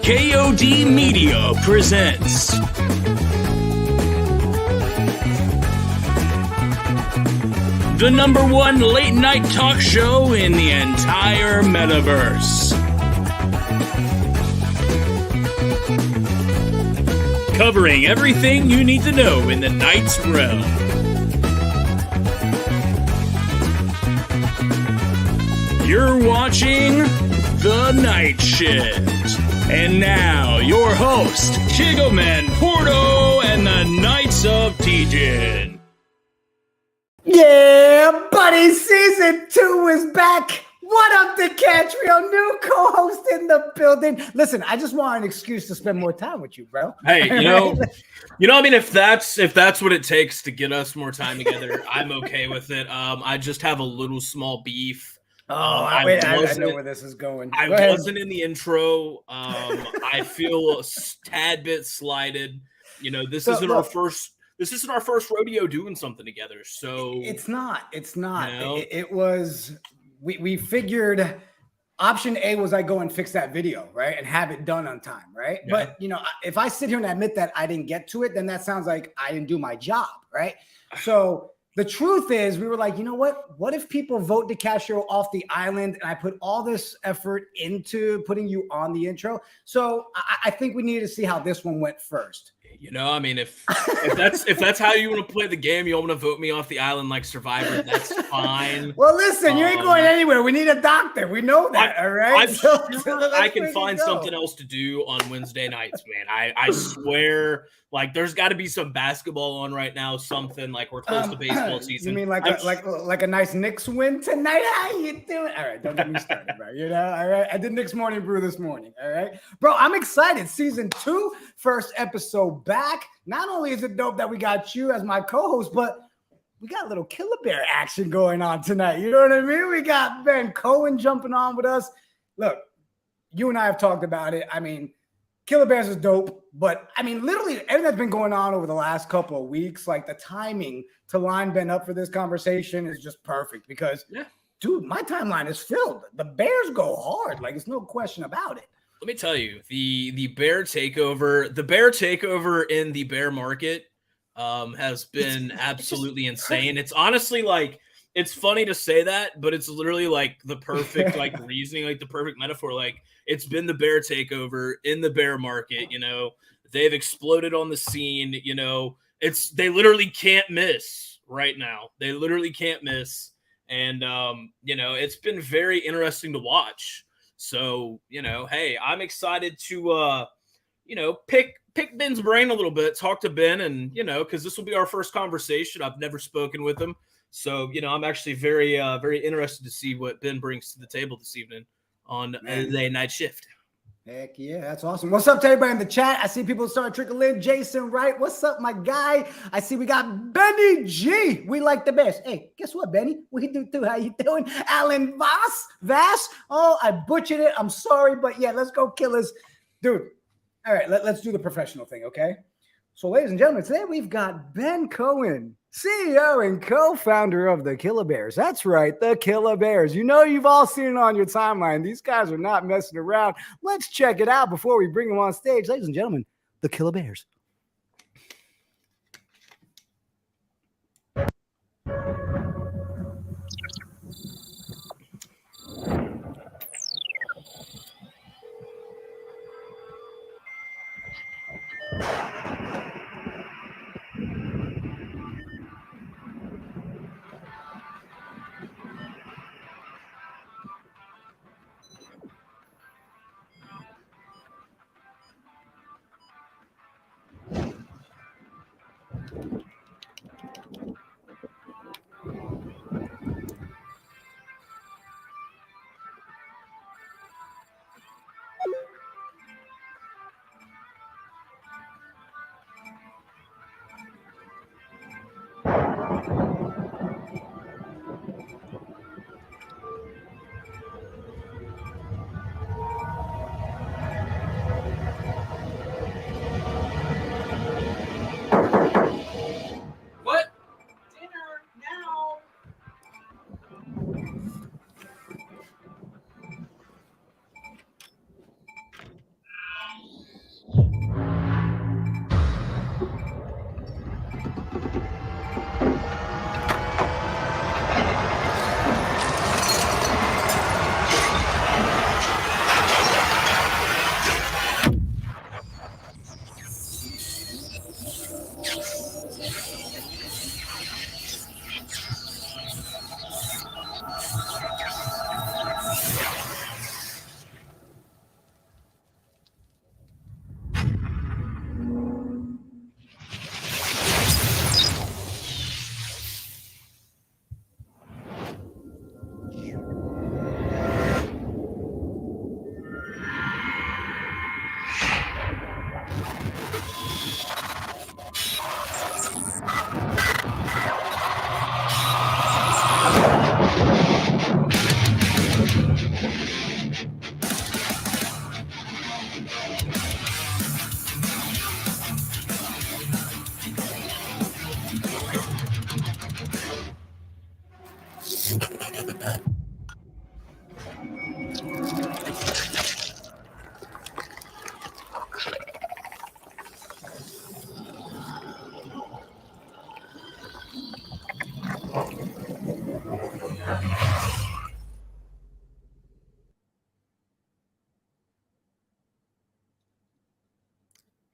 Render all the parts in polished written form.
KOD Media presents the #1 late night talk show in the entire metaverse. Covering everything you need to know in the night's realm. You're watching The Night Shift. And now, your host, JiggaPorto and the Knights of Tejan. Yeah, buddy, season 2 is back. What up, Dicatrio? New co-host in the building. Listen, I just want an excuse to spend more time with you, bro. Hey, you know, I mean, if that's what it takes to get us more time together, I'm okay with it. I just have a little small beef. I know where this is going. I wasn't in the intro. I feel a tad bit slighted. You know, this isn't our first rodeo doing something together. So it's not. You know? It was. We figured option A was I go and fix that video, right, and have it done on time, right? Yeah. But you know, if I sit here and admit that I didn't get to it, then that sounds like I didn't do my job, right? So. The truth is, we were like, you know what? What if people vote Dicatrio off the island, and I put all this effort into putting you on the intro? So I think we needed to see how this one went first. You know, I mean, if that's how you want to play the game, you want to vote me off the island like Survivor, that's fine. Well, listen, you ain't going anywhere. We need a doctor. We know that, all right? I'm sure I can find something else to do on Wednesday nights, man. I swear, like, there's got to be some basketball on right now, something like we're close to baseball season. You mean like a nice Knicks win tonight? How you doing? All right, don't get me started, bro. You know, all right? I did Knicks morning brew this morning, all right? Bro, I'm excited. Season 2, first episode back. Not only is it dope that we got you as my co-host, but we got a little Killer Bear action going on tonight. You know what I mean? We got Ben Cohen jumping on with us. Look, you and I have talked about it. I mean, Killer Bears is dope, but I mean, literally everything that's been going on over the last couple of weeks, like the timing to line Ben up for this conversation is just perfect because, dude, my timeline is filled. The Bears go hard. Like, it's no question about it. Let me tell you, the bear takeover in the bear market has been absolutely insane. It's honestly like, it's funny to say that, but it's literally like the perfect like reasoning, like the perfect metaphor. Like, it's been the bear takeover in the bear market. You know, they've exploded on the scene. You know, they literally can't miss right now. They literally can't miss, and you know, it's been very interesting to watch. So, you know, hey, I'm excited to, you know, pick Ben's brain a little bit, talk to Ben, and, you know, because this will be our first conversation. I've never spoken with him. So, you know, I'm actually very interested to see what Ben brings to the table this evening on the night shift. Heck yeah, that's awesome. What's up to everybody in the chat? I see people starting to trickle in. Jason Wright, what's up, my guy? I see we got Benny G. We like the best. Hey, guess what, Benny? We do too. How you doing? Alan Vass. Oh, I butchered it. I'm sorry, but yeah, let's go, Killers. Dude, all right, let's do the professional thing, okay? So, ladies and gentlemen, today we've got Ben Cohen, CEO and co-founder of the KILLABEARS. That's right, the KILLABEARS. You know, you've all seen it on your timeline. These guys are not messing around. Let's check it out before we bring them on stage. Ladies and gentlemen, the KILLABEARS.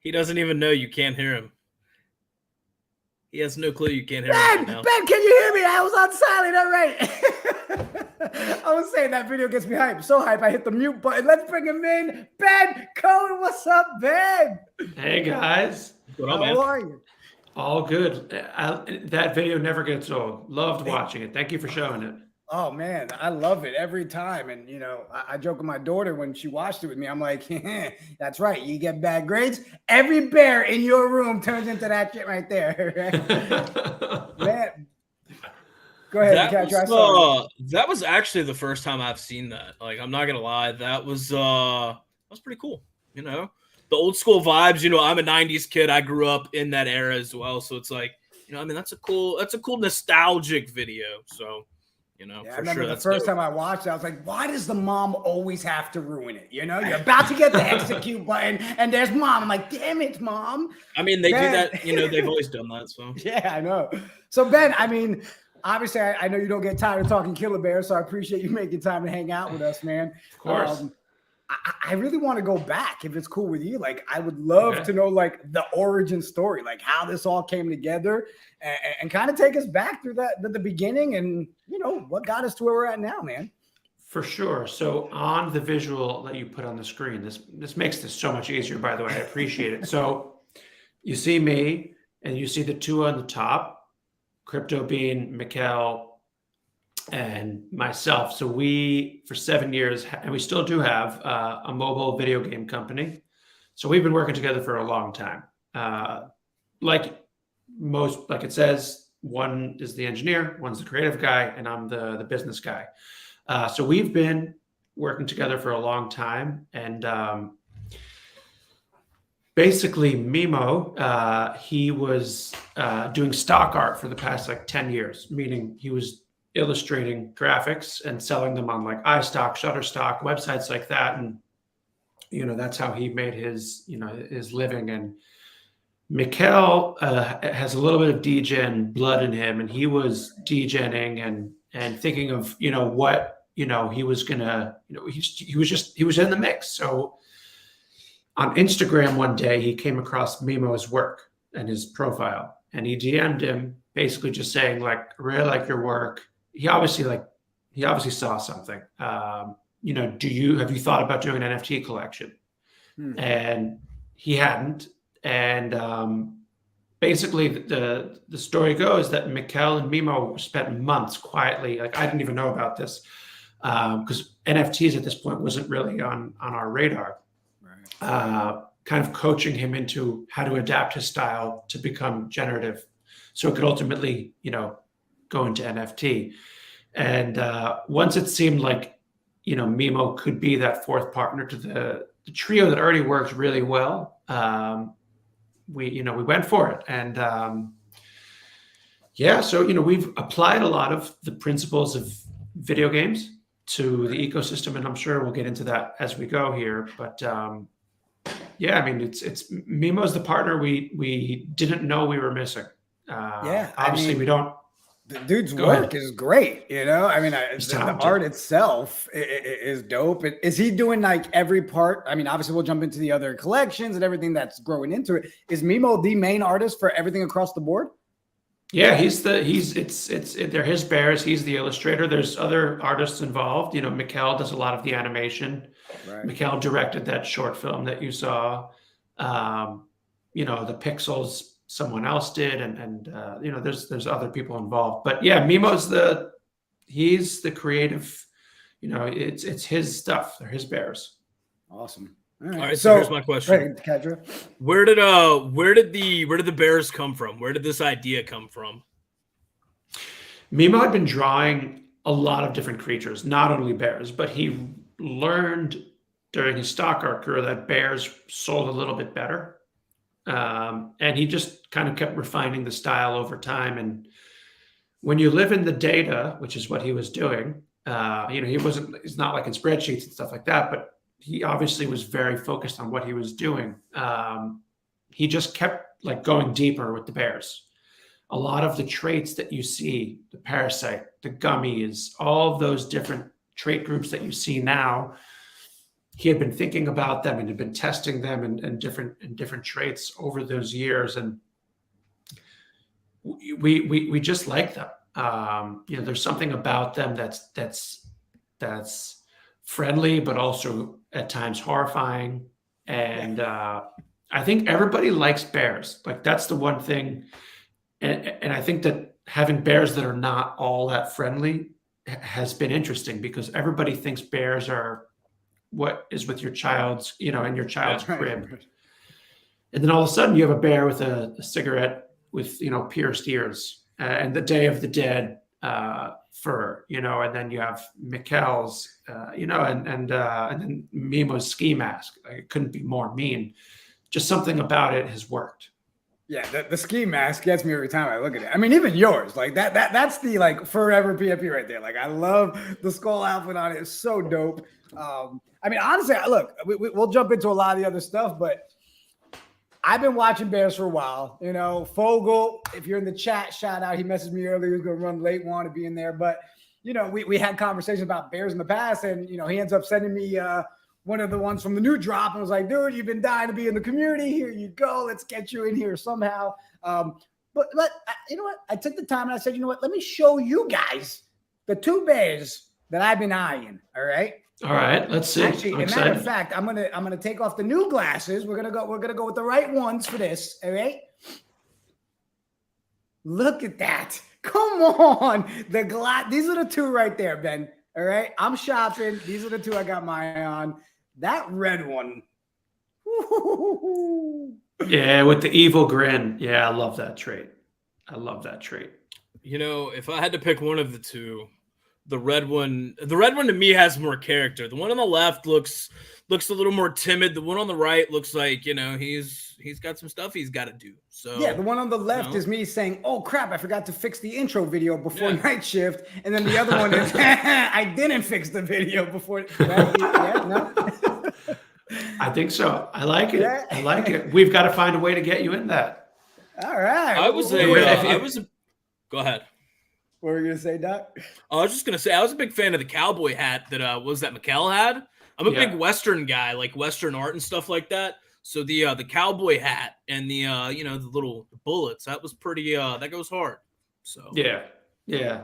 He doesn't even know you can't hear him. He has no clue you can't hear him right now. Ben, can you hear me? I was on silent. All right. I was saying that video gets me hyped. So hype, I hit the mute button. Let's bring him in. Ben Cohen, what's up, Ben? Hey, guys. How are you? All good. That video never gets old. Loved watching it. Thank you for showing it. Oh, man, I love it every time. And, you know, I joke with my daughter when she watched it with me. I'm like, that's right. You get bad grades. Every bear in your room turns into that shit right there. Man. Go ahead, that was actually the first time I've seen that. Like, I'm not going to lie. That was pretty cool. You know, the old school vibes. You know, I'm a 90s kid. I grew up in that era as well. So it's like, you know, I mean, that's a cool nostalgic video. So, you know, yeah, I remember the first time I watched it, I was like, why does the mom always have to ruin it? You know, you're about to get the execute button and there's mom. I'm like, damn it, mom. I mean, they do that. You know, they've always done that. So yeah, I know. So Ben, I mean, obviously, I know you don't get tired of talking KILLABEARS, so I appreciate you making time to hang out with us, man. Of course. I really want to go back, if it's cool with you. Like, I would love to know, like, the origin story, like how this all came together, and kind of take us back through the beginning, and you know what got us to where we're at now, man. For sure. So on the visual that you put on the screen, this makes this so much easier. By the way, I appreciate it. So you see me, and you see the two on the top. Crypto Bean, Mikkel, and myself. So we, for 7 years, and we still do have a mobile video game company. So we've been working together for a long time. Like it says, one is the engineer, one's the creative guy, and I'm the business guy. So we've been working together for a long time. And basically, Mimo, he was doing stock art for the past like 10 years, meaning he was illustrating graphics and selling them on like iStock, Shutterstock, websites like that. And, you know, that's how he made his, you know, his living. And Mikkel has a little bit of degen blood in him, and he was degenning and thinking of, you know, what, you know, he was gonna, you know, he was in the mix. So on Instagram one day, he came across Mimo's work and his profile, and he DM'd him basically just saying, like, I really like your work. He obviously saw something. You know, have you thought about doing an NFT collection? And he hadn't. And basically the story goes that Mikkel and Mimo spent months quietly, like, I didn't even know about this, because NFTs at this point wasn't really on our radar. Kind of coaching him into how to adapt his style to become generative, so it could ultimately, you know, go into NFT. And once it seemed like, you know, Mimo could be that fourth partner to the trio that already worked really well, we went for it. And so, you know, we've applied a lot of the principles of video games to the ecosystem, and I'm sure we'll get into that as we go here. But yeah, I mean, it's Mimo's the partner we didn't know we were missing. Obviously, we don't. The dude's work is great, you know. I mean, the art itself is dope. Is he doing like every part? I mean, obviously, we'll jump into the other collections and everything that's growing into it. Is Mimo the main artist for everything across the board? Yeah, they're his bears. He's the illustrator. There's other artists involved. You know, Mikkel does a lot of the animation. Right. Mikkel directed that short film that you saw. You know, the pixels someone else did, and you know, there's other people involved. But yeah, Mimo's he's the creative. You know, it's his stuff. They're his bears. Awesome. All right, so here's my question. Dicatrio. Where did the bears come from? Where did this idea come from? Mimo had been drawing a lot of different creatures, not only bears, but he learned during his stock art career that bears sold a little bit better. And he just kind of kept refining the style over time. And when you live in the data, which is what he was doing, he's not like in spreadsheets and stuff like that, but he obviously was very focused on what he was doing. He just kept like going deeper with the bears. A lot of the traits that you see, the parasite, the gummies, all of those different trait groups that you see now, he had been thinking about them and had been testing them and different traits over those years. And we just like them. There's something about them that's friendly, but also at times horrifying. And I think everybody likes bears. Like that's the one thing. And I think that having bears that are not all that friendly has been interesting because everybody thinks bears are what is with your child's, in your child's crib. And then all of a sudden you have a bear with a cigarette with, pierced ears and the Day of the Dead fur, and then you have Mikkel's, and then Mimo's ski mask. Like, it couldn't be more mean. Just something about it has worked. Yeah, the ski mask gets me every time I look at it. I mean, even yours, like that's the like forever PFP right there. Like I love the skull outfit on it. It's so dope. I mean, honestly, look, we'll jump into a lot of the other stuff, but I've been watching bears for a while. Fogel, if you're in the chat, shout out. He messaged me earlier. He was going to run late, want to be in there. But, we had conversations about bears in the past, and, he ends up sending me one of the ones from the new drop and was like, dude, you've been dying to be in the community. Here you go. Let's get you in here somehow. But you know what? I took the time and I said, you know what? Let me show you guys the two bears that I've been eyeing. All right. All right. Let's see. Actually, as a matter of fact, I'm gonna take off the new glasses. We're gonna go with the right ones for this. All right. Look at that. Come on. These are the two right there, Ben. All right. I'm shopping. These are the two I got my eye on. That red one. Yeah, with the evil grin. Yeah, I love that trait. If I had to pick one of the two, the red one to me has more character. The one on the left looks a little more timid. The one on the right looks like, he's got some stuff he's got to do. So yeah, the one on the left is me saying, oh crap, I forgot to fix the intro video before night shift. And then the other one is I didn't fix the video before. I think so. I like it. Yeah. I like it. We've got to find a way to get you in that. All right. Go ahead. What were you going to say, Doc? I was just going to say, I was a big fan of the cowboy hat that Mikkel had. I'm a big Western guy, like Western art and stuff like that. So the cowboy hat and the the little bullets, that was pretty that goes hard. So yeah.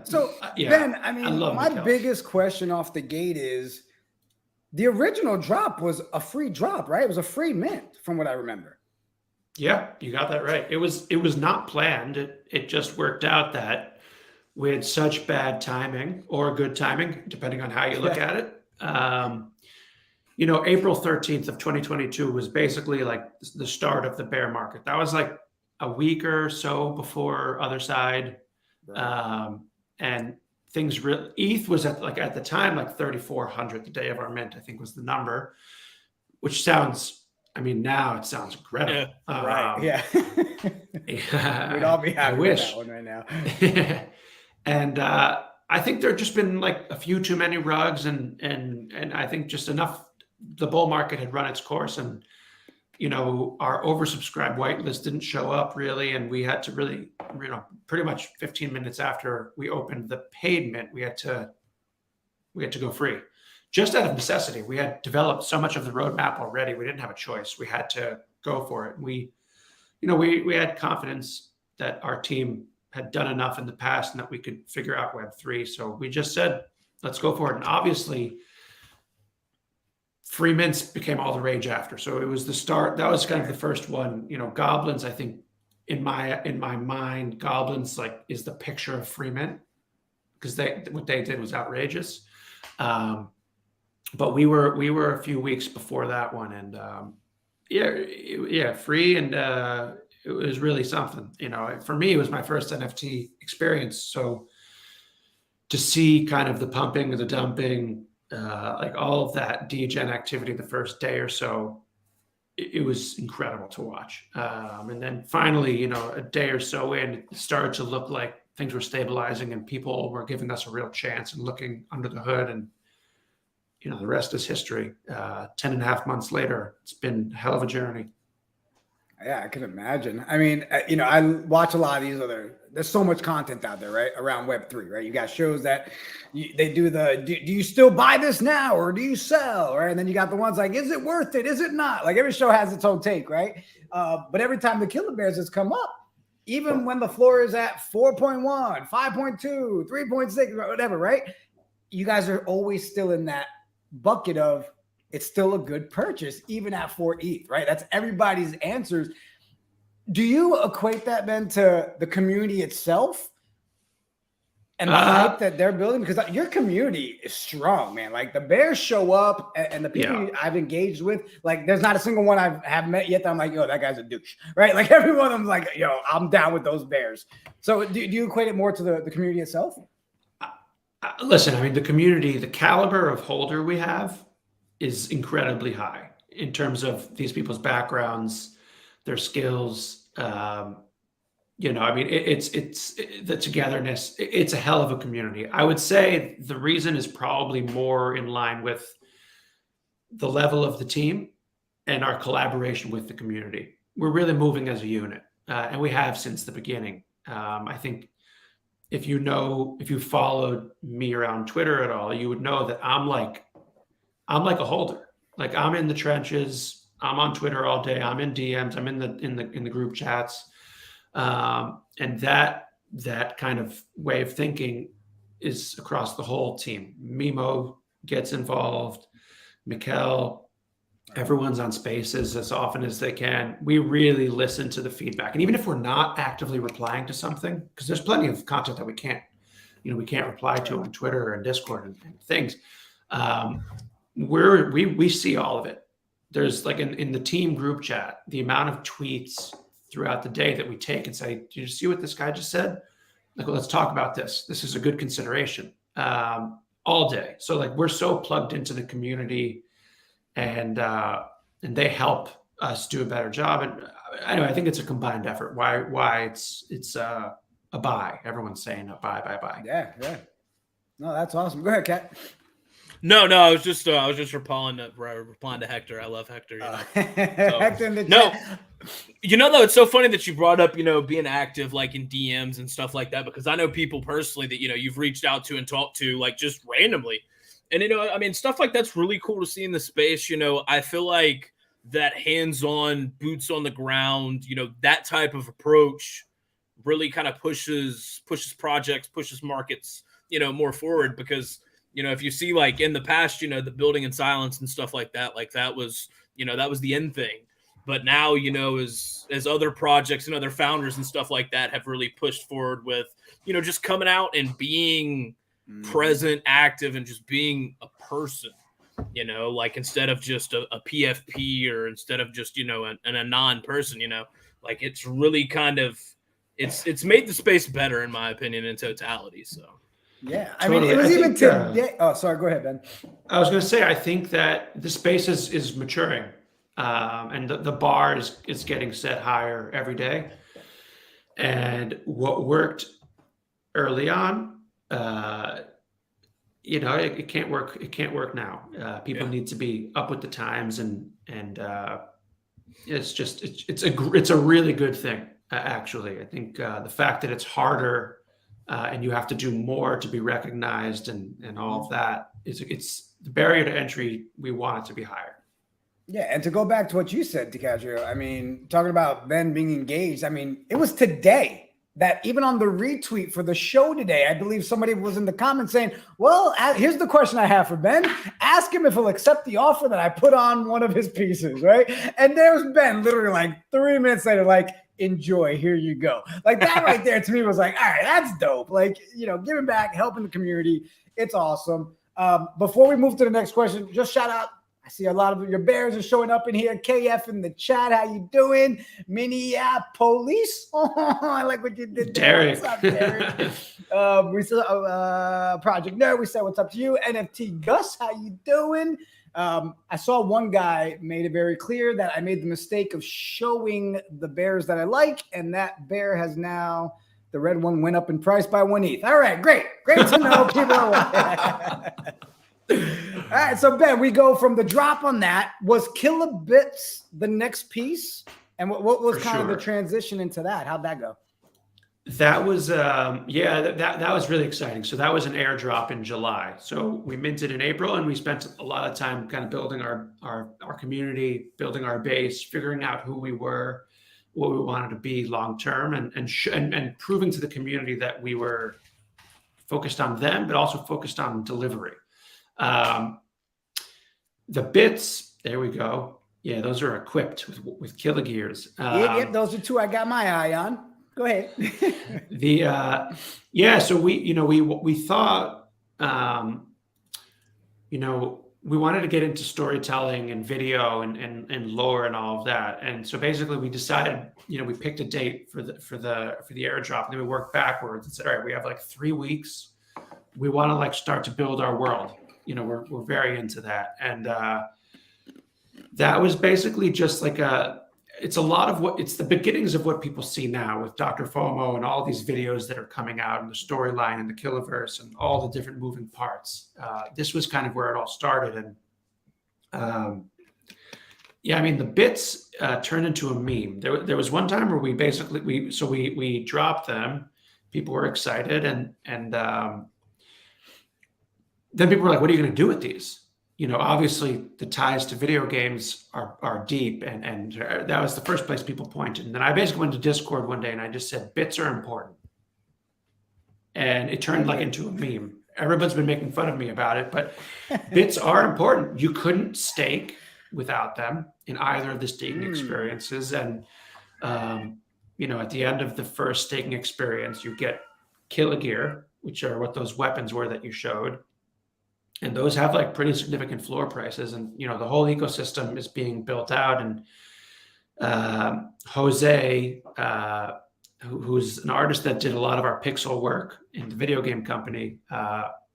So Ben, I mean, my biggest question off the gate is the original drop was a free drop, right? It was a free mint from what I remember. Yeah, you got that right. It was not planned. It just worked out that we had such bad timing or good timing, depending on how you look at it. April 13th of 2022 was basically like the start of the bear market. That was like a week or so before other side. Right. And things really, ETH was at the time, like 3,400 the day of our mint, I think was the number, which sounds, now it sounds incredible. Yeah, right. Yeah. We'd all be happy with that one right now. And I think there have just been like a few too many rugs and I think just enough. The bull market had run its course and, our oversubscribed whitelist didn't show up really. And we had to really, pretty much 15 minutes after we opened the paid mint, we had to go free just out of necessity. We had developed so much of the roadmap already. We didn't have a choice. We had to go for it. And we had confidence that our team had done enough in the past and that we could figure out Web3. So we just said, let's go for it. And obviously free mints became all the rage after. So it was the start. That was kind of the first one. Goblins, I think in my mind, Goblins is the picture of free mint because what they did was outrageous. But we were a few weeks before that one, and free, and it was really something. For me, it was my first NFT experience. So to see kind of the pumping or the dumping, like all of that degen activity the first day or so, it was incredible to watch. And then finally, a day or so in, it started to look like things were stabilizing and people were giving us a real chance and looking under the hood. And, the rest is history. 10 and a half months later, it's been a hell of a journey. Yeah, I can imagine. I mean, I watch a lot of these there's so much content out there, right? Around Web3, right? You got shows that they do do you still buy this now or do you sell, right? And then you got the ones like, is it worth it? Is it not? Like every show has its own take, right? But every time the KILLABEARS has come up, even when the floor is at 4.1, 5.2, 3.6, whatever, right? You guys are always still in that bucket of it's still a good purchase, even at 4 ETH, right? That's everybody's answers. Do you equate that, Ben, to the community itself and the hype that they're building? Because your community is strong, man. Like the Bears show up and the people I've engaged with, like there's not a single one I have met yet that I'm like, yo, that guy's a douche, right? Like every one of them's like, yo, I'm down with those Bears. So do you equate it more to the community itself? Listen, I mean, the community, the caliber of holder we have is incredibly high in terms of these people's backgrounds, their skills. I mean, it's the togetherness. It's a hell of a community. I would say the reason is probably more in line with the level of the team and our collaboration with the community. We're really moving as a unit, and we have since the beginning. I think if you followed me around Twitter at all, you would know that I'm like a holder. Like I'm in the trenches. I'm on Twitter all day. I'm in DMs. I'm in the group chats. And that kind of way of thinking is across the whole team. Mimo gets involved. Mikkel, everyone's on Spaces as often as they can. We really listen to the feedback. And even if we're not actively replying to something, because there's plenty of content that we can't reply to on Twitter and Discord and things. We see all of it. There's like in the team group chat, the amount of tweets throughout the day that we take and say, "Did you see what this guy just said? Like, well, let's talk about this. This is a good consideration." All day. So like we're so plugged into the community, and they help us do a better job. And anyway, I think it's a combined effort. Why it's a buy. Everyone's saying a buy. Yeah. No, that's awesome. Go ahead, Kat. No, I was just replying to Hector. I love Hector. Hector in the chat. No, though, it's so funny that you brought up, being active like in DMs and stuff like that, because I know people personally that, you've reached out to and talked to like just randomly. And, I mean, stuff like that's really cool to see in the space. I feel like that hands-on, boots on the ground, that type of approach really kind of pushes projects, pushes markets, more forward, because if you see like in the past, the building in silence and stuff like that was, that was the end thing. But now, as other projects and other founders and stuff like that have really pushed forward with, just coming out and being present, active, and just being a person, like instead of just a PFP or instead of just, a non-person, like it's really kind of, it's made the space better in my opinion in totality. So. Yeah, I mean, it was even today. Oh, sorry. Go ahead, Ben. I was going to say, I think that the space is maturing, and the bar is getting set higher every day. And what worked early on, it can't work. It can't work now. People need to be up with the times, and it's a really good thing. Actually, I think the fact that it's harder. And you have to do more to be recognized and all of that. It's the barrier to entry. We want it to be higher. Yeah, and to go back to what you said, Dicatrio, I mean, talking about Ben being engaged, I mean, it was today that even on the retweet for the show today, I believe somebody was in the comments saying, well, here's the question I have for Ben. Ask him if he'll accept the offer that I put on one of his pieces, right? And there's Ben literally like 3 minutes later, like, enjoy, here you go. Like that right there to me was like, all right, that's dope. Like, giving back, helping the community. It's awesome. Before we move to the next question, just shout out I see a lot of your Bears are showing up in here. KF in the chat. How you doing? Minneapolis. Oh, I like what you did there. Derek. What's up, Derek? We saw Project Nerd. We said, what's up to you? NFT Gus, how you doing? I saw one guy made it very clear that I made the mistake of showing the Bears that I like, and that bear has now, the red one went up in price by 1 ETH. All right, great. Great to know people are all right, so Ben, we go from the drop on that. Was KILLABEARS the next piece? And what was kind of the transition into that? How'd that go? That was that was really exciting. So that was an airdrop in July. So we minted in April, and we spent a lot of time kind of building our community, building our base, figuring out who we were, what we wanted to be long term, and proving to the community that we were focused on them, but also focused on delivery. The bits, there we go. Yeah, those are equipped with KILLABEARS. Yep, those are two I got my eye on. Go ahead. So we thought, we wanted to get into storytelling and video and lore and all of that. And so basically we decided, we picked a date for the airdrop, and then we worked backwards and said, all right, we have like 3 weeks. We want to like start to build our world. We're very into that. And that was basically just like it's the beginnings of what people see now with Dr. FOMO and all these videos that are coming out, and the storyline and the KILLABEARS and all the different moving parts. This was kind of where it all started. And the bits turned into a meme. There was one time where we dropped them. People were excited, and then people were like, what are you going to do with these? Obviously the ties to video games are deep, and that was the first place people pointed. And then I basically went to Discord one day and I just said, bits are important. And it turned like into a meme. Everyone's been making fun of me about it, but bits are important. You couldn't stake without them in either of the staking experiences. And, at the end of the first staking experience, you get KILLAGEAR, which are what those weapons were that you showed. And those have like pretty significant floor prices, and the whole ecosystem is being built out. And Jose, who's an artist that did a lot of our pixel work in the video game company,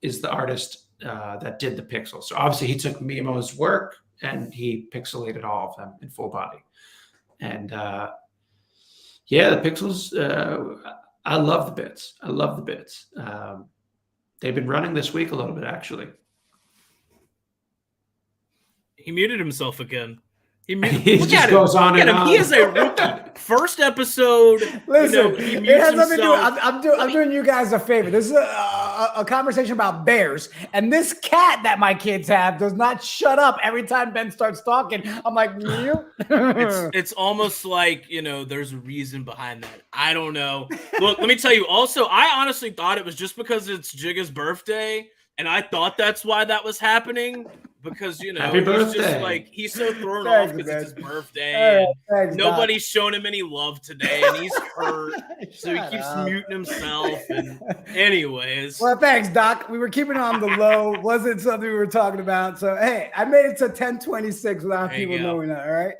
is the artist that did the pixels. So obviously he took Mimo's work and he pixelated all of them in full body. And the pixels, I love the bits. I love the bits. They've been running this week a little bit, actually. He muted himself again. He just goes on and on. He is a rookie. First episode. Listen, he it has nothing to do. himself. I'm doing you guys a favor. This is a conversation about bears, and this cat that my kids have does not shut up every time Ben starts talking. I'm like, you. It's almost like there's a reason behind that. I don't know. Look, let me tell you. Also, I honestly thought it was just because it's Jigga's birthday, and I thought that's why that was happening. Because Happy birthday. He's just like he's so thrown off because it's his birthday. And nobody's shown him any love today, and he's hurt, so he keeps muting himself. And anyways, well, thanks, Doc. We were keeping it on the low. Wasn't something we were talking about. So hey, I made it to 10:26 without people knowing that. All right,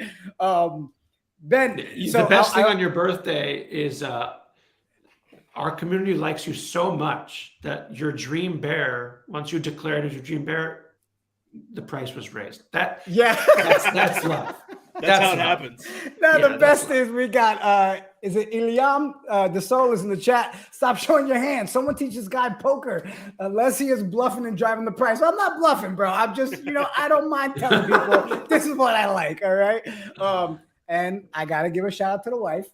Ben. The best thing on your birthday is our community likes you so much that your dream bear, once you declared as your dream bear, the price was raised. That's love. That's how it happens. Now the best is we got is it Iliam the Soul is in the chat. Stop showing your hand. Someone teach this guy poker unless he is bluffing and driving the price. I'm not bluffing, bro. I'm just I don't mind telling people this is what I like. All right. And I gotta give a shout out to the wife,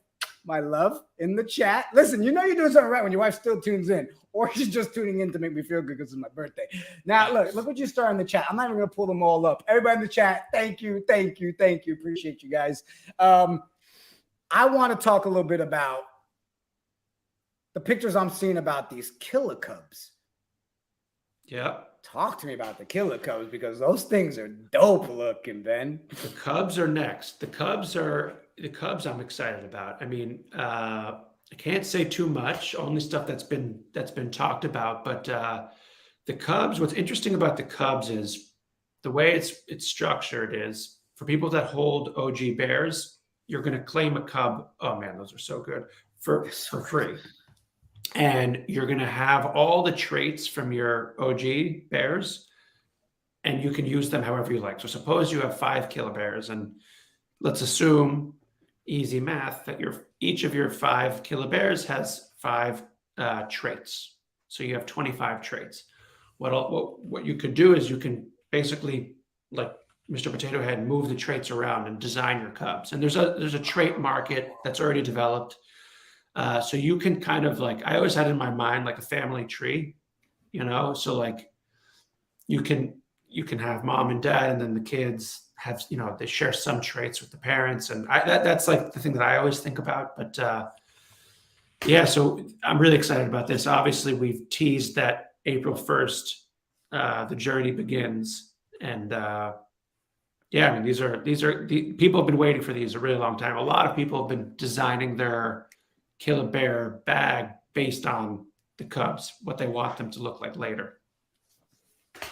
my love, in the chat. Listen, you're doing something right when your wife still tunes in, or she's just tuning in to make me feel good because it's my birthday. Now, look what you start in the chat. I'm not even going to pull them all up. Everybody in the chat, thank you. Appreciate you guys. I want to talk a little bit about the pictures I'm seeing about these killer cubs. Yeah. Talk to me about the killer cubs, because those things are dope looking, Ben. The Cubs are next. The Cubs I'm excited about. I mean, I can't say too much, only stuff that's been talked about, but the Cubs, what's interesting about the Cubs is the way it's structured is for people that hold OG bears, you're going to claim a cub. Oh man, those are so good for free. And you're going to have all the traits from your OG bears, and you can use them however you like. So suppose you have 5 KILLABEARS, and let's assume, easy math, that each of your 5 KILLABEARS has 5 traits. So you have 25 traits. What you could do is you can basically, like Mr. Potato Head, move the traits around and design your cubs. And there's a trait market that's already developed. So you can kind of like, I always had in my mind like a family tree, so like you can have mom and dad, and then the kids have, they share some traits with the parents. And that's like the thing that I always think about. But yeah, so I'm really excited about this. Obviously, we've teased that April 1st, the journey begins. And yeah, I mean, these are people have been waiting for these a really long time. A lot of people have been designing their KILLABEAR bag based on the cubs, what they want them to look like later.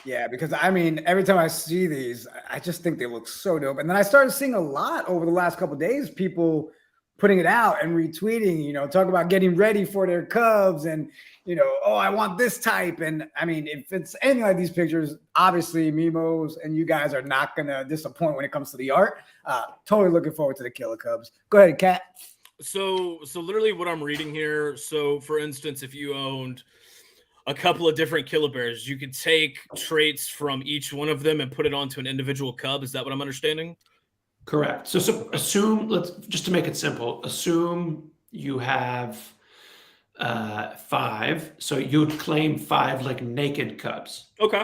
Yeah, because I mean, every time I see these, I just think they look so dope. And then I started seeing a lot over the last couple of days, people putting it out and retweeting, talk about getting ready for their cubs and, oh, I want this type. And I mean, if it's anything like these pictures, obviously Mimos and you guys are not going to disappoint when it comes to the art. Totally looking forward to the Killer Cubs. Go ahead, Kat. So literally what I'm reading here. So for instance, if you owned a couple of different KILLABEARS, you could take traits from each one of them and put it onto an individual cub. Is that what I'm understanding? Correct. So assume, just to make it simple, assume you have 5. So you would claim 5 like naked cubs. Okay.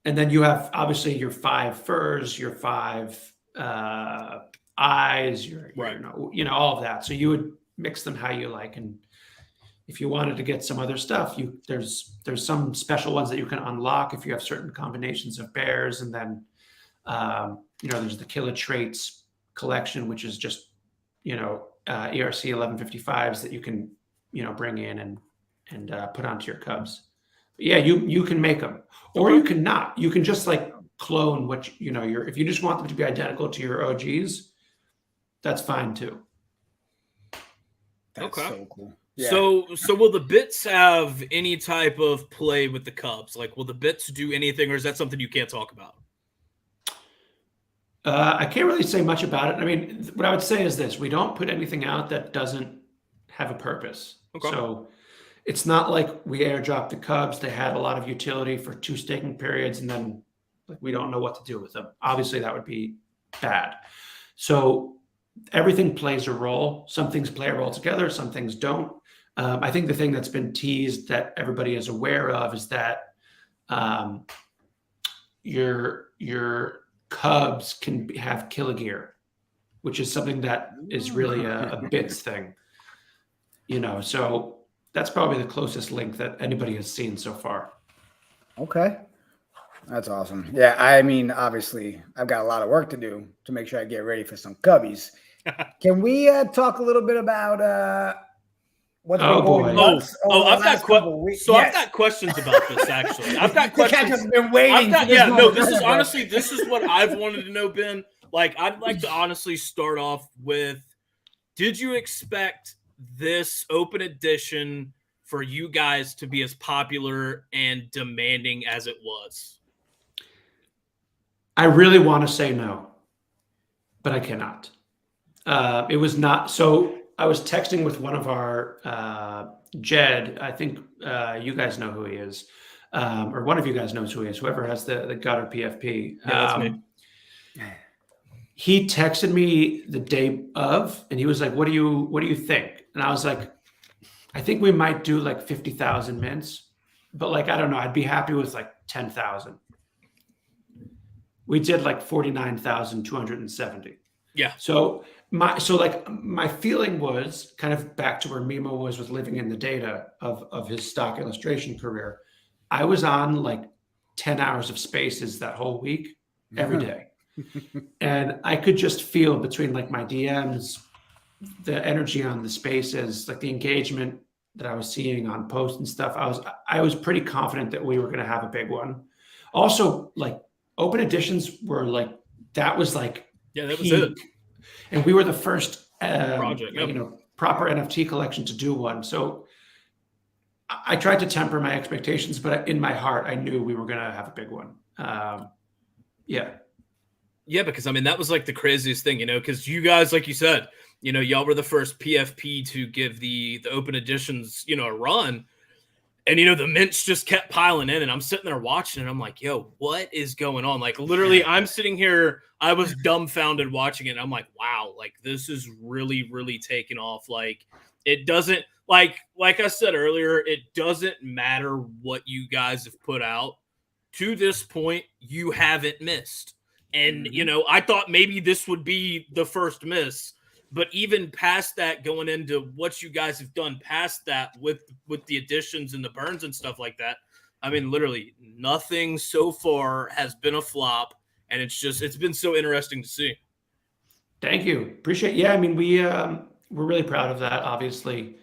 And then you have obviously your 5 furs, your 5 eyes, your right. All of that. So you would mix them how you like. And if you wanted to get some other stuff, there's some special ones that you can unlock if you have certain combinations of bears. And then there's the Killer Traits collection, which is just ERC 1155s that you can bring in and put onto your cubs. But yeah, you can make them, or you can not. You can just like clone what if you just want them to be identical to your OGs, that's fine too. That's so cool. Yeah. So will the bits have any type of play with the cubs? Like, will the bits do anything, or is that something you can't talk about? I can't really say much about it. I mean, what I would say is this: we don't put anything out that doesn't have a purpose. Okay. So it's not like we airdropped the cubs. They had a lot of utility for 2 staking periods, and then we don't know what to do with them. Obviously, that would be bad. So everything plays a role. Some things play a role together. Some things don't. I think the thing that's been teased that everybody is aware of is that your cubs can have KILLAGEAR, which is something that is really a bits thing. So that's probably the closest link that anybody has seen so far. Okay. That's awesome. Yeah, I mean, obviously, I've got a lot of work to do to make sure I get ready for some cubbies. Can we talk a bit about what's been going on? I've got questions about this, actually. I've got questions. I've been waiting. This is what I've wanted to know, Ben. Like, I'd like to honestly start off with, did you expect this open edition for you guys to be as popular and demanding as it was? I really want to say no, but I cannot. It was not. So I was texting with one of our Jed. I think you guys know who he is, or one of you guys knows who he is. Whoever has the Gutter PFP. Yeah, that's me. He texted me the day of, and he was like, "What do you think?" And I was like, "I think we might do like 50,000 mints, but like I don't know. I'd be happy with like 10,000." We did like 49,270. Yeah. So my feeling was kind of back to where Mimo was with living in the data of his stock illustration career. I was on like 10 hours of spaces that whole week, every day. And I could just feel between like my DMs, the energy on the spaces, like the engagement that I was seeing on posts and stuff. I was pretty confident that we were going to have a big one. Also, like open editions were like, that was like that was peak. it. And we were the first project, proper NFT collection to do one. So I tried to temper my expectations, but in my heart, I knew we were going to have a big one. Yeah, because I mean, that was like the craziest thing, because you guys, like you said, y'all were the first PFP to give the open editions, a run. And, the mints just kept piling in, and I'm sitting there watching, and I'm like, yo, what is going on? Like, literally, I'm sitting here, I was dumbfounded watching it, and I'm like, wow, like, this is really, really taking off. Like, it doesn't, like I said earlier, it doesn't matter what you guys have put out. To this point, you haven't missed. And, I thought maybe this would be the first miss. But even past that, going into what you guys have done past that with the additions and the burns and stuff like that, I mean, literally nothing so far has been a flop. And it's been so interesting to see. Thank you. Appreciate it. Yeah, I mean, we're really proud of that, obviously.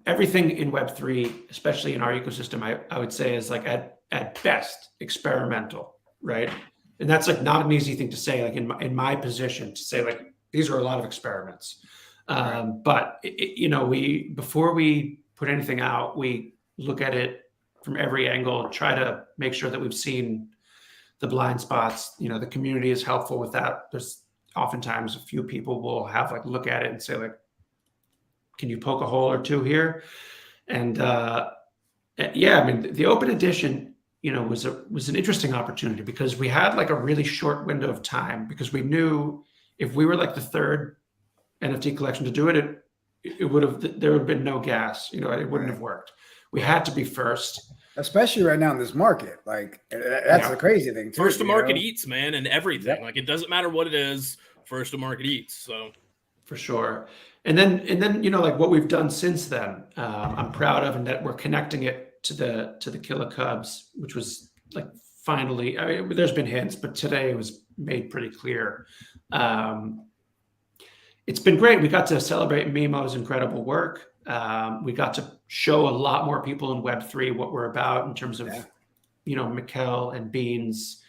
Everything in Web3, especially in our ecosystem, I would say is like at best experimental, right? And that's like not an easy thing to say, like in my position, to say like these are a lot of experiments. But before we put anything out, we look at it from every angle, try to make sure that we've seen the blind spots. The community is helpful with that. There's oftentimes a few people will have like look at it and say like, can you poke a hole or two here? And yeah, I mean, the open edition, was an interesting opportunity because we had like a really short window of time, because we knew if we were like the third NFT collection to do it, there would have been no gas. It wouldn't have worked. We had to be first, especially right now in this market. Like that's the crazy thing too. First to market eats, man, and everything. Yep. Like it doesn't matter what it is. First to market eats. So for sure. And then like what we've done since then, I'm proud of, and that we're connecting it to the Killer Cubs, which was like finally. I mean, there's been hints, but today it was made pretty clear. It's been great. We got to celebrate Mimo's incredible work. We got to show a lot more people in Web3 what we're about in terms of, Mikkel and Bean's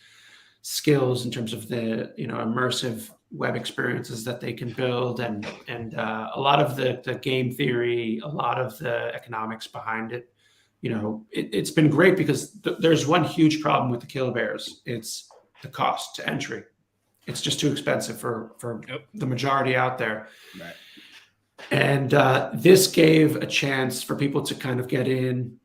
skills in terms of the, immersive web experiences that they can build, and a lot of the game theory, a lot of the economics behind it. It's been great because there's one huge problem with the KILLABEARS. It's the cost to entry. It's just too expensive for the majority out there. Right. And this gave a chance for people to kind of get in,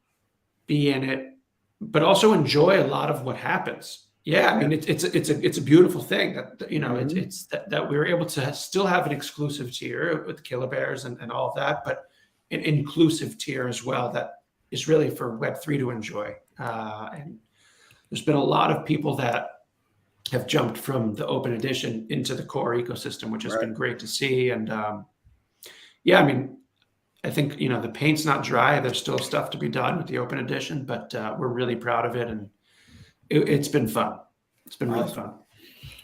be in it, but also enjoy a lot of what happens. Yeah, I mean, it's a beautiful thing that it's that we were able to still have an exclusive tier with KILLABEARS and all of that, but an inclusive tier as well that is really for Web3 to enjoy. And there's been a lot of people that have jumped from the open edition into the core ecosystem, which has been great to see. And yeah, I mean, I think, the paint's not dry. There's still stuff to be done with the open edition, but we're really proud of it. And it's been fun. It's been really fun.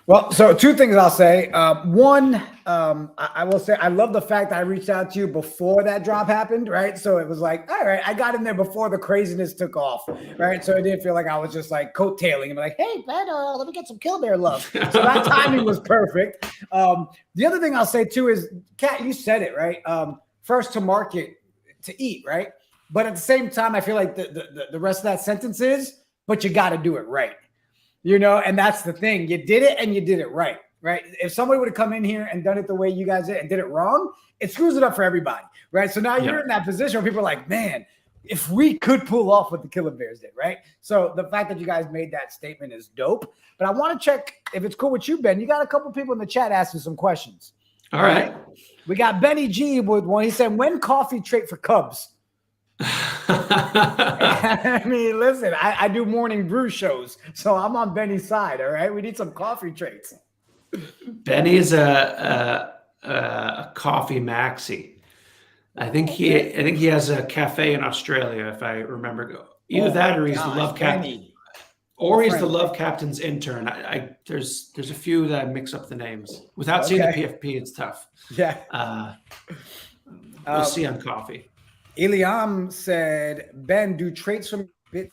Well, so two things I'll say. One, I will say I love the fact that I reached out to you before that drop happened, right? So it was like, all right, I got in there before the craziness took off, right? So it didn't feel like I was just like coattailing and be like, hey, Ben, let me get some KILLABEAR love. So that timing was perfect. The other thing I'll say too is, Kat, you said it, right? First to market to eat, right? But at the same time, I feel like the rest of that sentence is, but you got to do it right. And that's the thing. You did it and you did it right. If somebody would have come in here and done it the way you guys did and did it wrong, it screws it up for everybody, right? So now you're in that position where people are like, man, if we could pull off what the KILLABEARS did, right? So the fact that you guys made that statement is dope. But I want to check if it's cool with you, Ben. You got a couple people in the chat asking some questions. All right. We got Benny G with one. He said, when coffee trait for Cubs? I mean, listen, I do morning brew shows, so I'm on Benny's side. All right, we need some coffee traits. Benny's a coffee maxi. I think he has a cafe in Australia, if I remember. Either that, or he's the love captain, or he's the love captain's intern. There's a few that I mix up the names without seeing the PFP. It's tough. Yeah. We'll see on coffee. Iliam said, Ben, do traits from bit?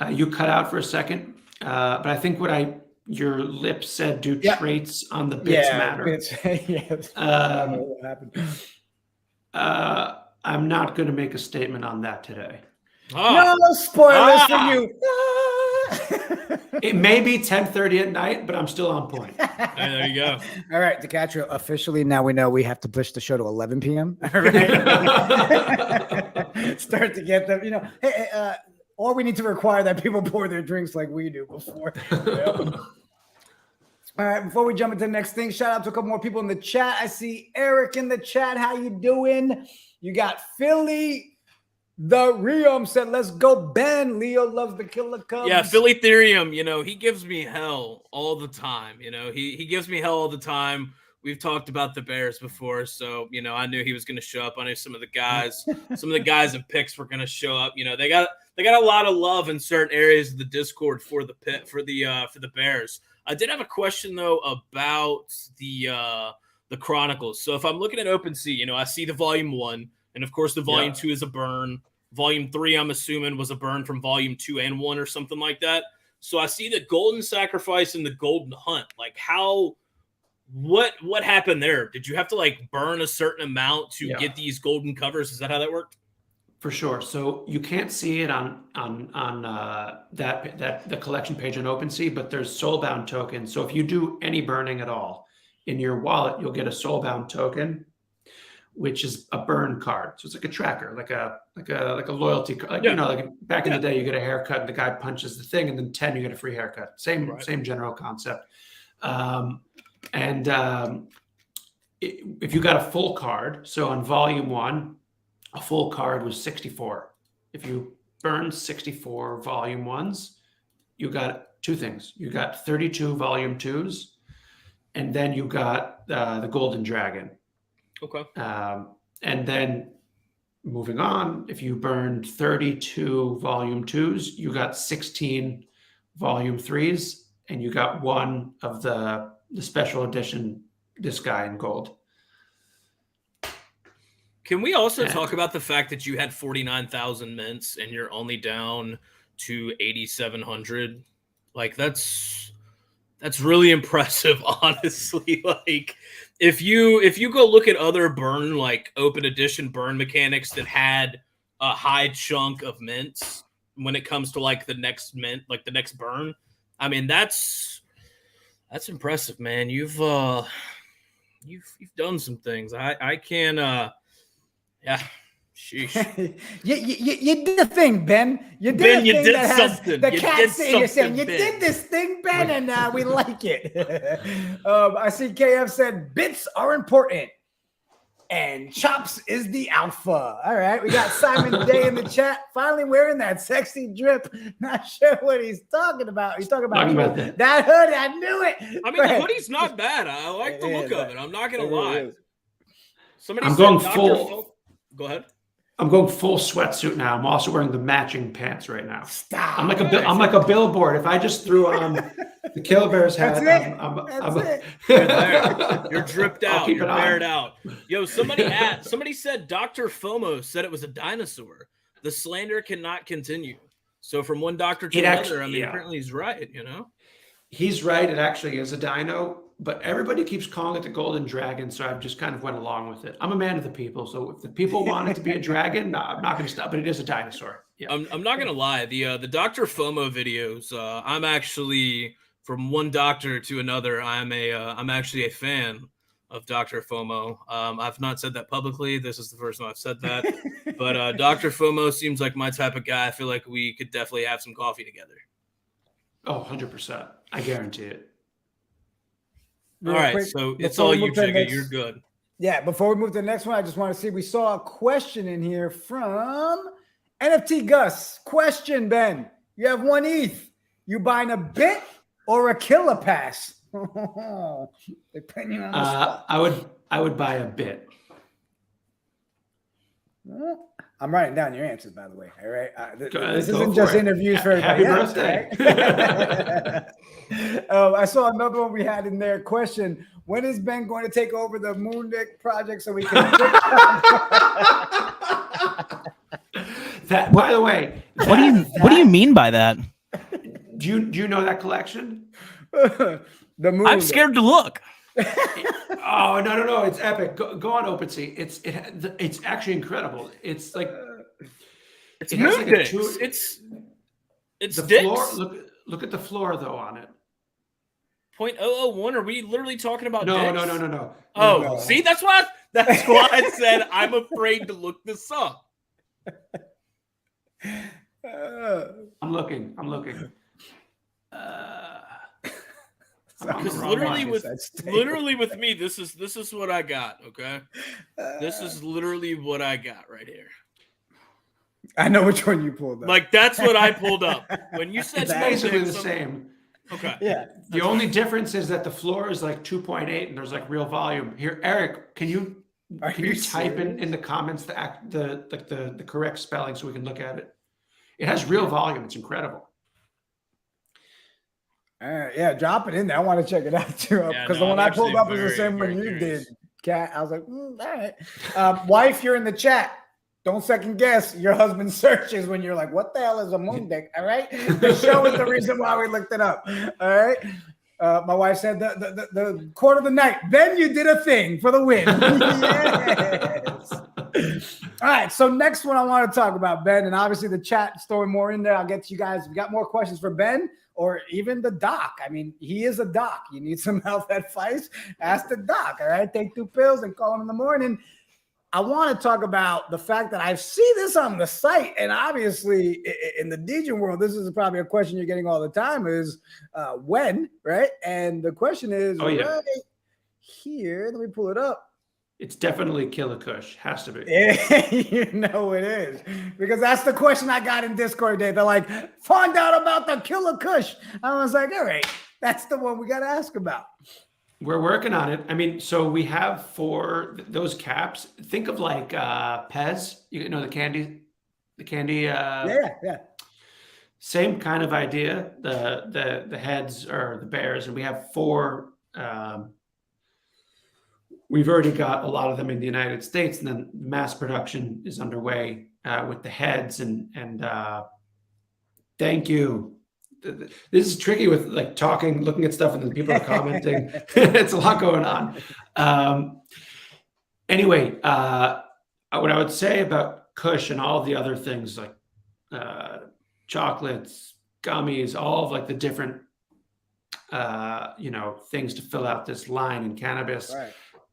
You cut out for a second, but I think your lips said, do traits on the bits matter? Yes. What happened? I'm not going to make a statement on that today. No spoilers for you. It may be 10:30 at night, but I'm still on point. There you go. All right, Dicatrio, officially now we know we have to push the show to 11 p.m. All right. Start to get them, hey, or we need to require that people pour their drinks like we do before. All right, before we jump into the next thing, shout out to a couple more people in the chat. I see Eric in the chat. How you doing? You got Philly. The Riom said, let's go, Ben. Leo loves the Killer Cubs. Yeah, Philly Therium, he gives me hell all the time. He gives me hell all the time. We've talked about the Bears before, so, I knew he was going to show up. I knew some of the guys in picks were going to show up. They got a lot of love in certain areas of the Discord for the Bears. I did have a question though about the Chronicles. So if I'm looking at OpenSea, I see the Volume 1, and of course the Volume 2 is a burn. Volume 3, I'm assuming, was a burn from Volume 2 and 1 or something like that. So I see the Golden Sacrifice and the Golden Hunt. Like what happened there? Did you have to burn a certain amount to get these golden covers? Is that how that worked? For sure. So you can't see it on the collection page on OpenSea, but there's Soulbound tokens. So if you do any burning at all in your wallet, you'll get a Soulbound token, which is a burn card. So it's like a tracker, like a loyalty card. Like back in the day, you get a haircut and the guy punches the thing, and then 10 you get a free haircut. Same general concept. If you got a full card, so on Volume 1. A full card was 64. If you burned 64 Volume 1s, you got two things. You got 32 Volume 2s, and then you got the Golden Dragon. Okay. And then moving on, if you burned 32 Volume 2s, you got 16 Volume 3s, and you got one of the special edition, this guy in gold. Can we also talk about the fact that you had 49,000 mints and you're only down to 8,700? That's really impressive, honestly. If you go look at other burn, open edition burn mechanics that had a high chunk of mints when it comes to the next mint, the next burn, I mean that's impressive, man. You've done some things. I can. Yeah, sheesh. you did the thing, Ben. You did something. The cat saying you're saying you did this thing, Ben, and we like it. I see KF said bits are important, and chops is the alpha. All right, we got Simon Day in the chat. Finally wearing that sexy drip. Not sure what he's talking about. He's talking about that hoodie. I knew it. I mean, the hoodie's not bad. I like the look of it. I'm not gonna lie. I'm going full. Go ahead. I'm going full sweatsuit now. I'm also wearing the matching pants right now. Stop. I'm like a billboard. If I just threw on the KILLABEARS hat, You're there. You're dripped out. You're bared out. Yo, somebody said Dr. FOMO said it was a dinosaur. The slander cannot continue. So from one doctor to another, apparently he's right. He's right. It actually is a dino. But everybody keeps calling it the Golden Dragon, so I've just kind of went along with it. I'm a man of the people, so if the people want it to be a dragon, I'm not going to stop. But it is a dinosaur. Yeah. I'm not going to lie. The Dr. FOMO videos, I'm actually, from one doctor to another, I'm actually a fan of Dr. FOMO. I've not said that publicly. This is the first time I've said that. But Dr. FOMO seems like my type of guy. I feel like we could definitely have some coffee together. Oh, 100%. I guarantee it. All right, so it's all you, Jigga. You're good. Yeah, before we move to the next one, I just want to see. We saw a question in here from NFT Gus. Question, Ben. You have 1 ETH. You buying a bit or a killer pass? Depending on the spot. I would buy a bit. I'm writing down your answers, by the way. All right. This isn't just interviews for everybody. Happy birthday. Right? I saw another one we had in there. Question: when is Ben going to take over the Moon Deck project so we can? That, by the way, What do you mean by that? Do you know that collection? The moon. I'm scared to look. Oh no! It's epic. Go on OpenSea. It's actually incredible. It's like It's it has moon like a dicks. two. It's the dicks. floor. Look at the floor though on it. 0.001. Are we literally talking about No. dicks? Oh, No. See, that's why I said I'm afraid to look this up. I'm looking. Because literally with me, this is what I got. Okay, this is literally what I got right here. I know which one you pulled up. Like that's what I pulled up when you said It's basically the same. Okay. Yeah. The only difference is that the floor is like 2.8 and there's like real volume. Here, Eric, can you type in the comments the correct spelling so we can look at it? It has real volume. It's incredible. Yeah, drop it in there. I want to check it out too. Because the one I pulled up was the same one you did, Kat. I was like, all right. Wife, you're in the chat. Don't second guess your husband's searches when you're like, what the hell is a moon dick? All right. The show is the reason why we looked it up. All right. My wife said the quarter of the night. Then you did a thing for the win. Yes. All right. So next one I want to talk about, Ben, and obviously the chat's throwing more in there. I'll get to you guys. If you got more questions for Ben or even the doc. I mean, he is a doc. You need some health advice? Ask the doc. All right. Take 2 pills and call him in the morning. I want to talk about the fact that I see this on the site, and obviously in the Degen world, this is probably a question you're getting all the time is when, right? And the question is right here. Let me pull it up. It's definitely Killer Kush. Has to be. You know it is. Because that's the question I got in Discord today. They're like, find out about the Killer Kush. I was like, all right, that's the one we got to ask about. We're working on it. I mean, so we have for those caps, think of like Pez, you know, the candy. Yeah. Same kind of idea. The heads are the bears, and we have 4. We've already got a lot of them in the United States, and then mass production is underway with the heads. And thank you. This is tricky with like talking, looking at stuff, and then people are commenting. It's a lot going on. Anyway, what I would say about Kush and all the other things like chocolates, gummies, all of like the different things to fill out this line in cannabis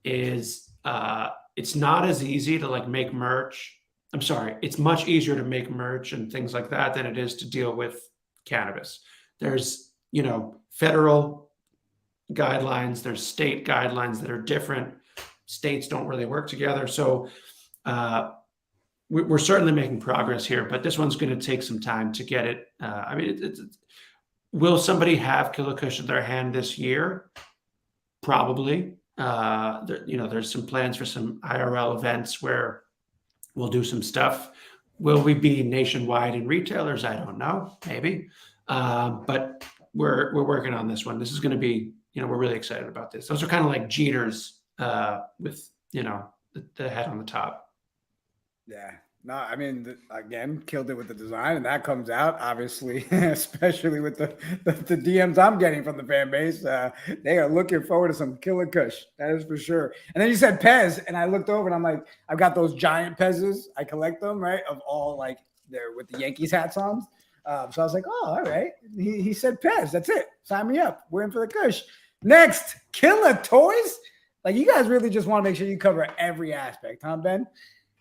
is it's not as easy to like make merch. I'm sorry, it's much easier to make merch and things like that than it is to deal with cannabis. There's, federal guidelines, there's state guidelines that are different. States don't really work together. So we're certainly making progress here, but this one's going to take some time to get it. I mean, will somebody have Killer Kush in their hand this year? Probably. There's some plans for some IRL events where we'll do some stuff. Will we be nationwide in retailers? I don't know. Maybe. But we're working on this one. This is going to be, we're really excited about this. Those are kind of like Jeters with, the head on the top. Yeah. No, I mean, again, killed it with the design, and that comes out, obviously, especially with the DMs I'm getting from the fan base. They are looking forward to some Killer Kush. That is for sure. And then you said Pez, and I looked over, and I'm like, I've got those giant Pezes. I collect them, right, of all, like, they're with the Yankees hats on. So I was like, oh, all right. He said Pez. That's it. Sign me up. We're in for the Kush. Next, Killer Toys. Like, you guys really just want to make sure you cover every aspect, huh, Ben?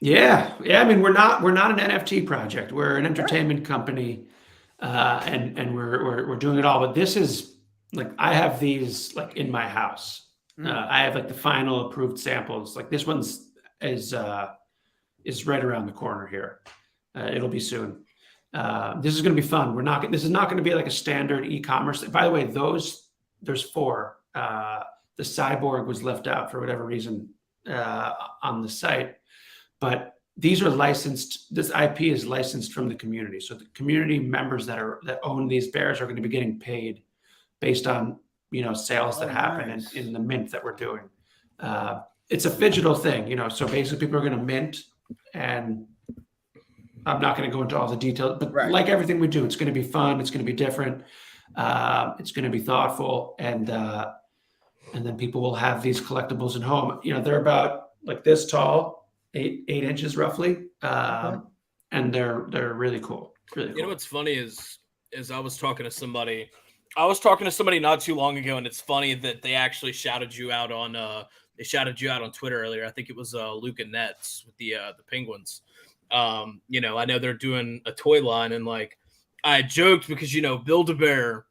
Yeah. I mean, we're not an NFT project. We're an entertainment company, and we're doing it all. But this is like, I have these like in my house. I have like the final approved samples. Like this one's is right around the corner here. It'll be soon. This is going to be fun. This is not going to be like a standard e-commerce. By the way, there's 4. The Cyborg was left out for whatever reason on the site. But these are licensed. This IP is licensed from the community. So the community members that own these bears are going to be getting paid based on sales that happen in the mint that we're doing. It's a phygital thing, So basically, people are going to mint, and I'm not going to go into all the details, but Right. like everything we do, it's going to be fun. It's going to be different. It's going to be thoughtful, and then people will have these collectibles at home. They're about like this tall, 8 inches roughly, and they're really cool. Really cool. You know what's funny is I was talking to somebody. Not too long ago, and it's funny that they actually shouted you out on Twitter earlier. I think it was Luca Nets with the Penguins. I know they're doing a toy line, and like I joked because Build-A-Bear,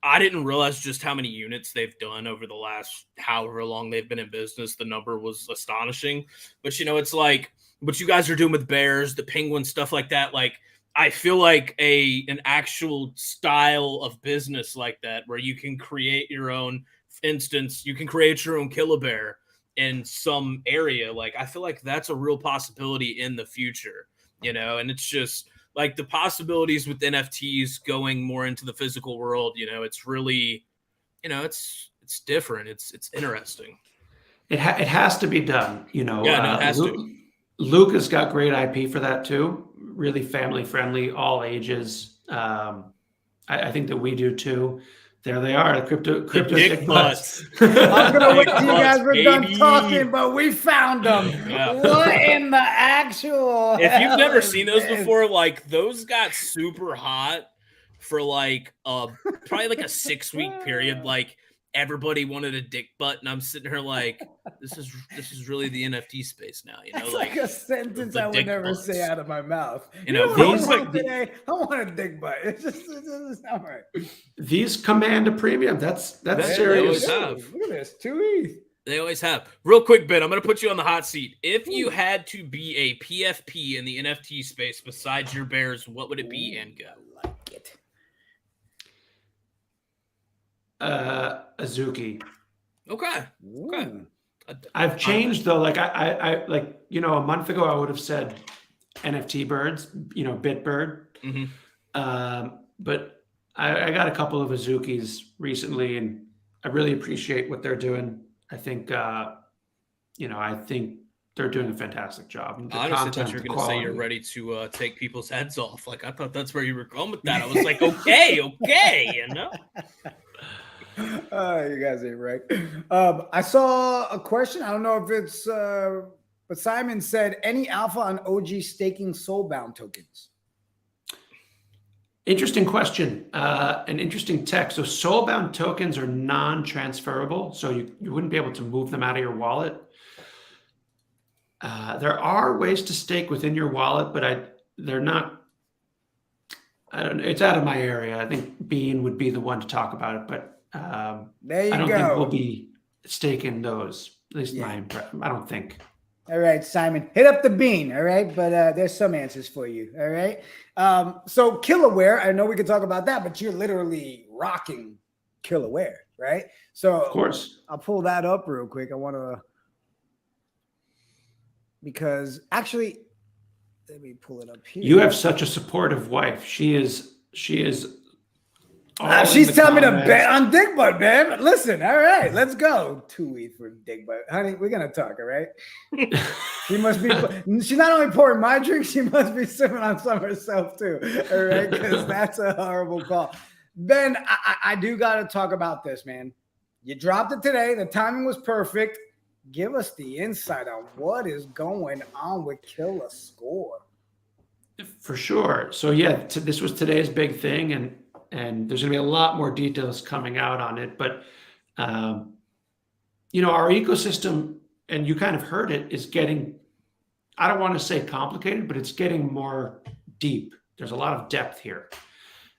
I didn't realize just how many units they've done over the last however long they've been in business. The number was astonishing. But it's like what you guys are doing with bears, the penguin stuff like that. Like I feel like an actual style of business like that, where you can create your own instance, you can create your own Kill-A-Bear in some area. Like I feel like that's a real possibility in the future, and it's just like the possibilities with NFTs going more into the physical world. It's really, it's different. It's interesting. It has to be done. Yeah, no, it has to. Luca's got great IP for that too. Really family friendly, all ages. I think that we do too. There they are, the crypto dick butts. I'm gonna wait till you guys were done talking, but we found them. Yeah. What in the actual? If you've never hell seen is those this? before, like those got super hot for like probably like a 6-week period. Like everybody wanted a dick butt, and I'm sitting here like, this is really the NFT space now. That's like a sentence I would never say out of my mouth. these I want a dick butt. It doesn't sound right. These command a premium. That's serious. They always have. Look at this, 2 ETH. They always have. Real quick, Ben, I'm going to put you on the hot seat. If you had to be a PFP in the NFT space besides your bears, what would it be and go? I like it. Azuki. Okay. I've changed though. Like I like, a month ago I would have said NFT birds, Bitbird. Mm-hmm. But I got a couple of Azukis recently, and I really appreciate what they're doing. I think, I think they're doing a fantastic job. I honestly thought you were going to say you're ready to take people's heads off. Like I thought that's where you were going with that. I was like, okay, You guys ain't right. I saw a question. I don't know if it's, but Simon said, any alpha on OG staking Soulbound tokens? Interesting question. An interesting tech. So Soulbound tokens are non-transferable, so you wouldn't be able to move them out of your wallet. There are ways to stake within your wallet, but they're not. I don't know. It's out of my area. I think Bean would be the one to talk about it, but there you I don't go. think we'll be staking those. At least I don't think. All right, Simon, hit up the Bean. All right, but there's some answers for you. All right. So Killaware, I know we could talk about that, but you're literally rocking Killaware, right? So Of course. I'll pull that up real quick. I want to, because actually, let me pull it up here. You have such a supportive wife. She is. She's telling me to bet on Dick Butt, man. Listen, all right, let's go. 2 ETH for Dick Butt. Honey, we're going to talk, all right? She must be, she's not only pouring my drink, she must be sipping on some herself too, all right? Because that's a horrible call. Ben, I do got to talk about this, man. You dropped it today. The timing was perfect. Give us the insight on what is going on with Kill a Score. For sure. So yeah, this was today's big thing, and there's going to be a lot more details coming out on it. But, our ecosystem, and you kind of heard it, is getting, I don't want to say complicated, but it's getting more deep. There's a lot of depth here.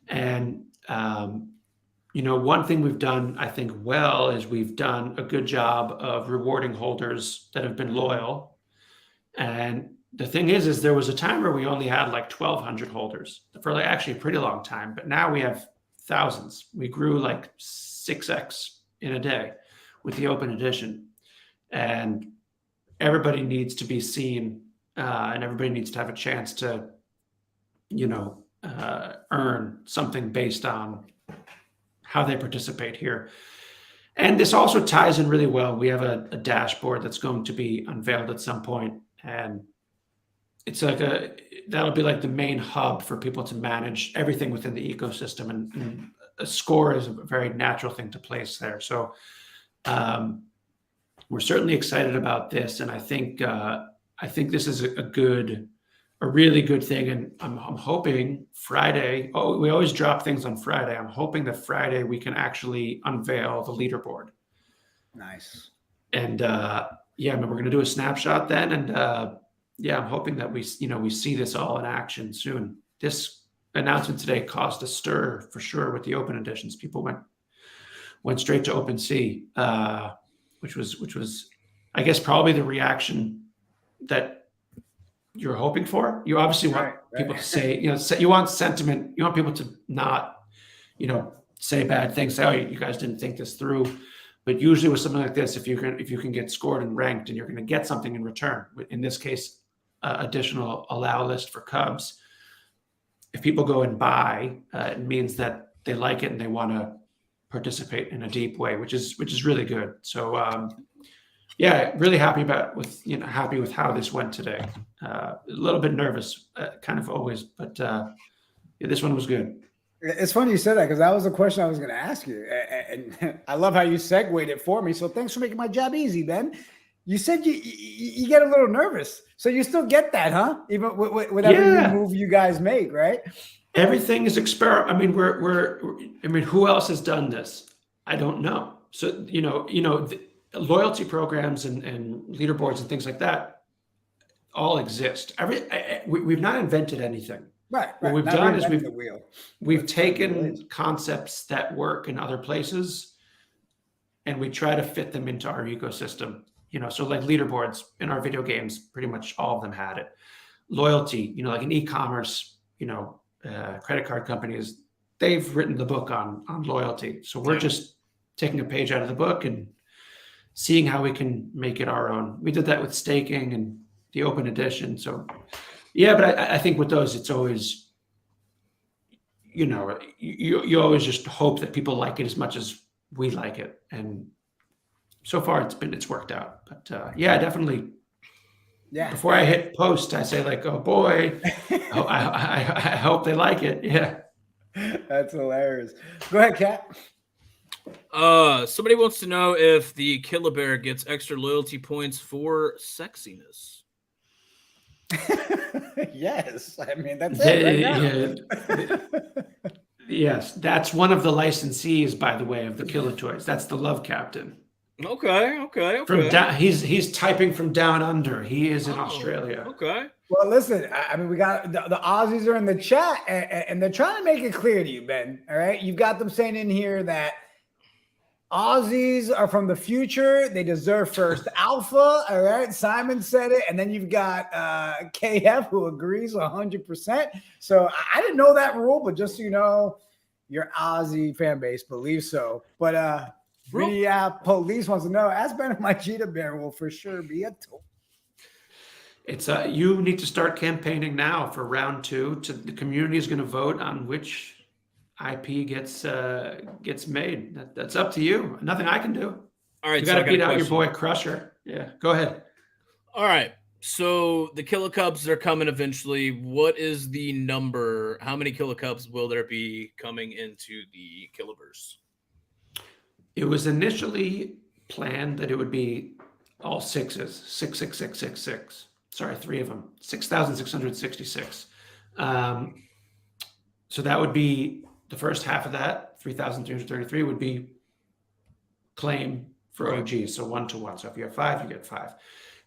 And, one thing we've done, I think, well, is we've done a good job of rewarding holders that have been loyal. And the thing is there was a time where we only had like 1,200 holders for actually a pretty long time, but now we have thousands. We grew like 6x in a day with the open edition, and everybody needs to be seen, and everybody needs to have a chance to, earn something based on how they participate here. And this also ties in really well. We have a dashboard that's going to be unveiled at some point, and it's like that'll be like the main hub for people to manage everything within the ecosystem, and a score is a very natural thing to place there. So we're certainly excited about this, and I think this is a really good thing. And I'm hoping Friday. Oh, we always drop things on Friday. I'm hoping that Friday we can actually unveil the leaderboard. Nice. And yeah, I mean, we're going to do a snapshot then, and yeah, I'm hoping that we see this all in action soon. This announcement today caused a stir for sure with the open editions. People went straight to OpenSea, which was, I guess, probably the reaction that you're hoping for. You obviously want people to say, you want sentiment. You want people to not, say bad things. Say, oh, you guys didn't think this through. But usually with something like this, if you can get scored and ranked, and you're going to get something in return. In this case, additional allow list for Cubs. If people go and buy, it means that they like it and they want to participate in a deep way, which is really good. So yeah, really happy with how this went today. A little bit nervous, kind of always, but yeah, this one was good. It's funny you said that, because that was the question I was going to ask you, and I love how you segued it for me. So thanks for making my job easy, Ben. You said you get a little nervous, so you still get that, huh? Even with every new move you guys make, right? Everything is experiment. I mean, who else has done this? I don't know. So the loyalty programs and leaderboards and things like that all exist. We've not invented anything. Right. What we've done is we've taken concepts that work in other places, and we try to fit them into our ecosystem. So like leaderboards in our video games, pretty much all of them had it. Loyalty, like in e-commerce, credit card companies, they've written the book on loyalty. So we're just taking a page out of the book and seeing how we can make it our own. We did that with staking and the open edition. So yeah, but I think with those, it's always, you always just hope that people like it as much as we like it. And so far it's worked out. But yeah, definitely. Yeah. Before I hit post, I say like, oh boy, I hope they like it. Yeah. That's hilarious. Go ahead, Kat. Somebody wants to know if the KILLABEAR gets extra loyalty points for sexiness. Yes, I mean that's it right now. Yes, that's one of the licensees, by the way, of the Killer Toys. That's the Love Captain. Okay. He's typing from down under. He is in Australia. Okay. Well, listen, I mean, we got the Aussies are in the chat, and they're trying to make it clear to you, Ben. All right, you've got them saying in here that Aussies are from the future. They deserve first alpha. All right. Simon said it. And then you've got KF who agrees 100%. So I didn't know that rule, but just so you know, your Aussie fan base believes so. But Police wants to know, ask Ben if my JiggaPorto will for sure be a tool. It's you need to start campaigning now for round 2. The community is going to vote on which IP gets made. That's up to you. Nothing I can do. All right, you got to beat out your boy Crusher. Yeah, go ahead. All right. So the Killer Cubs are coming eventually. What is the number? How many Killer Cubs will there be coming into the KILLABEARS? It was initially planned that it would be all 6s, 66666. Sorry, 3 of them, 6,666. So that would be the first half of that. 3,333 would be claim for OG, so 1-to-1. So if you have 5, you get 5.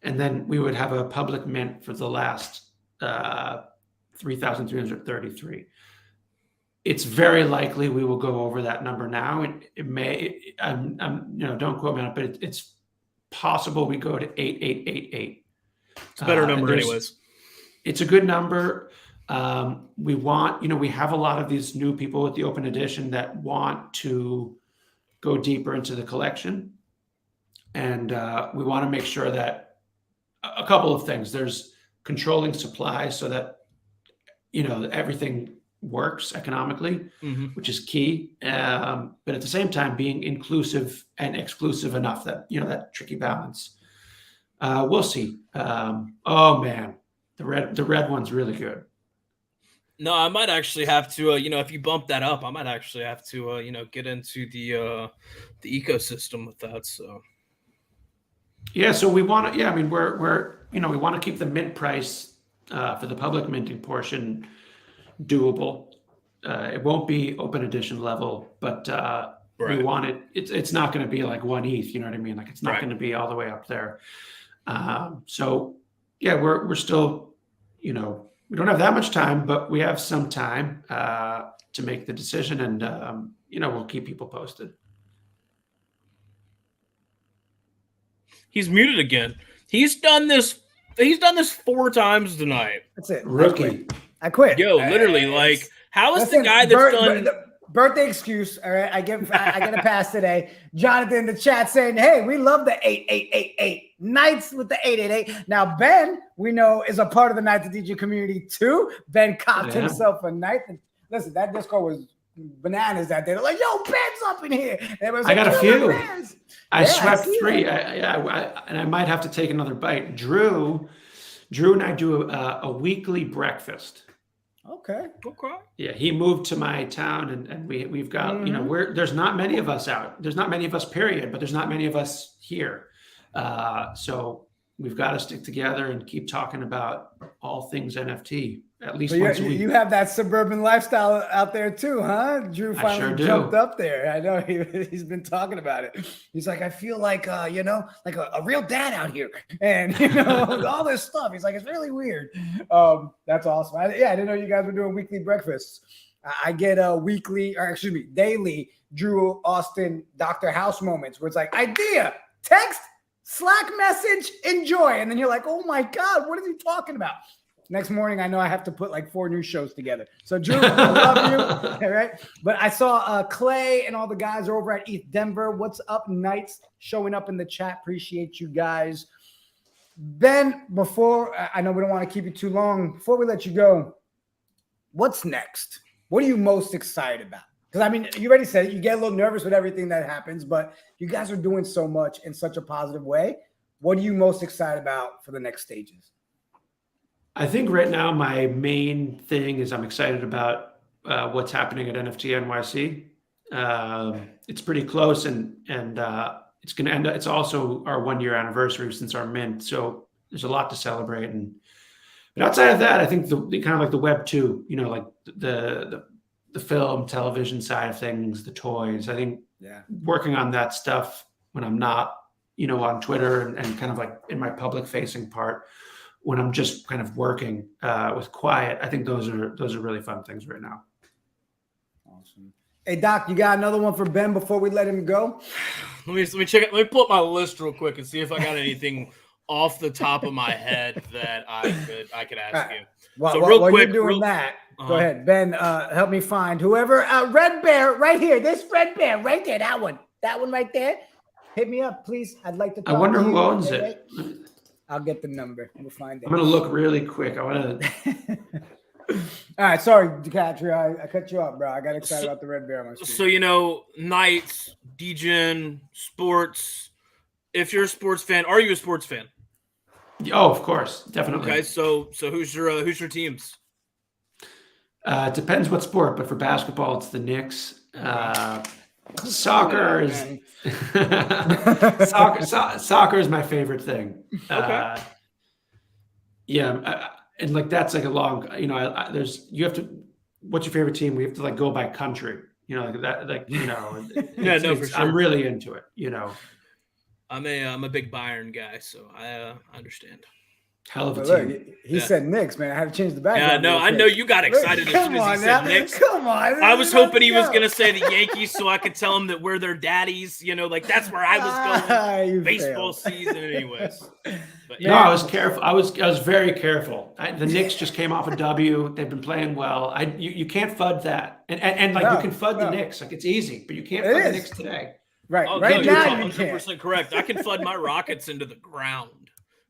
And then we would have a public mint for the last 3,333. It's very likely we will go over that number now. It may, don't quote me on it, but it's possible we go to 8888. It's a better number anyways. It's a good number. We want, we have a lot of these new people with the open edition that want to go deeper into the collection. And we want to make sure that a couple of things. There's controlling supply so that, everything works economically, which is key. But at the same time, being inclusive and exclusive enough that, that tricky balance. We'll see. Oh man, The red one's really good. No, I might actually have to, if you bump that up, I might actually have to, get into the ecosystem with that. So Yeah, so we want to. Yeah, I mean, we're we want to keep the mint price for the public minting portion doable. It won't be open edition level, but we want it. It's not going to be like 1 ETH. You know what I mean? Like it's not going to be all the way up there. So yeah, we're still, we don't have that much time, but we have some time to make the decision, and we'll keep people posted. he's muted again. He's done this 4 times tonight. That's it. Rookie. I quit. Yo, literally, like, how is the guy that's done? Birthday excuse. All right, I get a pass today. Jonathan in the chat saying, "Hey, we love the 8888 Knights with the 888." Now Ben, we know, is a part of the Knights of DJ community too. Ben copped himself a Knight. And listen, that Discord was bananas that day. They're like, "Yo, Ben's up in here." I got a few. I swept 3. And I might have to take another bite. Drew and I do a weekly breakfast. Okay. Yeah, he moved to my town, and we've got there's not many of us out. There's not many of us, period. But there's not many of us here. So we've got to stick together and keep talking about all things NFT at least once a week. You have that suburban lifestyle out there too, huh? Drew finally jumped up there. I know he's been talking about it. He's like, I feel like like a real dad out here, and all this stuff. He's like, it's really weird. That's awesome. I didn't know you guys were doing weekly breakfasts. I get a daily Drew Austin Dr. House moments where it's like idea, text, Slack message, enjoy, and then you're like, oh my God, what is he talking about? Next morning, I know I have to put like 4 new shows together. So, Drew, I love you. All right. But I saw Clay and all the guys are over at ETH Denver. What's up, Knights? Showing up in the chat. Appreciate you guys. Ben, before I know we don't want to keep you too long, before we let you go, what's next? What are you most excited about? Because, I mean, you already said it. You get a little nervous with everything that happens, but you guys are doing so much in such a positive way. What are you most excited about for the next stages? I think right now my main thing is I'm excited about what's happening at NFT NYC. It's pretty close, and it's going to end up. It's also our 1-year anniversary since our mint, so there's a lot to celebrate. But outside of that, I think the kind of like the Web 2, like the film, television side of things, the toys. I think working on that stuff when I'm not, on Twitter and kind of like in my public facing part. When I'm just kind of working with quiet, I think those are really fun things right now. Awesome. Hey Doc, you got another one for Ben before we let him go? Let me check it. Let me pull up my list real quick and see if I got anything off the top of my head that I could ask you. Well, so real quick, you're doing that. Go ahead, Ben. Help me find whoever. Red Bear, right here. This Red Bear, right there. That one right there. Hit me up, please. I'd like to talk. I wonder who owns it. Right? I'll get the number. We'll find it. I'm going to look really quick. I want to. All right. Sorry, Dicatrio. I cut you off, bro. I got excited about the Red Bear on my screen. So, Knights, DGen, sports. If you're a sports fan, are you a sports fan? Oh, of course. Definitely. Okay. So who's your teams? It depends what sport, but for basketball, it's the Knicks. Soccer is soccer is my favorite thing. Okay. And like that's like a long. You have to. What's your favorite team? We have to like go by country. Like that. Like for sure. I'm really into it. I'm a big Bayern guy, so I understand. Hell of a team. Look, he said Knicks, man. I had to change the background. Yeah, no, I know you got excited as soon as he said Knicks. Come on. I was hoping he was going to say the Yankees so I could tell him that we're their daddies. Like that's where I was going. Baseball season anyways. But, No, I was careful. I was very careful. The Knicks just came off a W. They've been playing well. You can't FUD that. And like you can FUD the Knicks. Like it's easy, but you can't FUD the Knicks today. Right. Oh, right no, now you're you 100% correct. I can FUD my Rockets into the ground.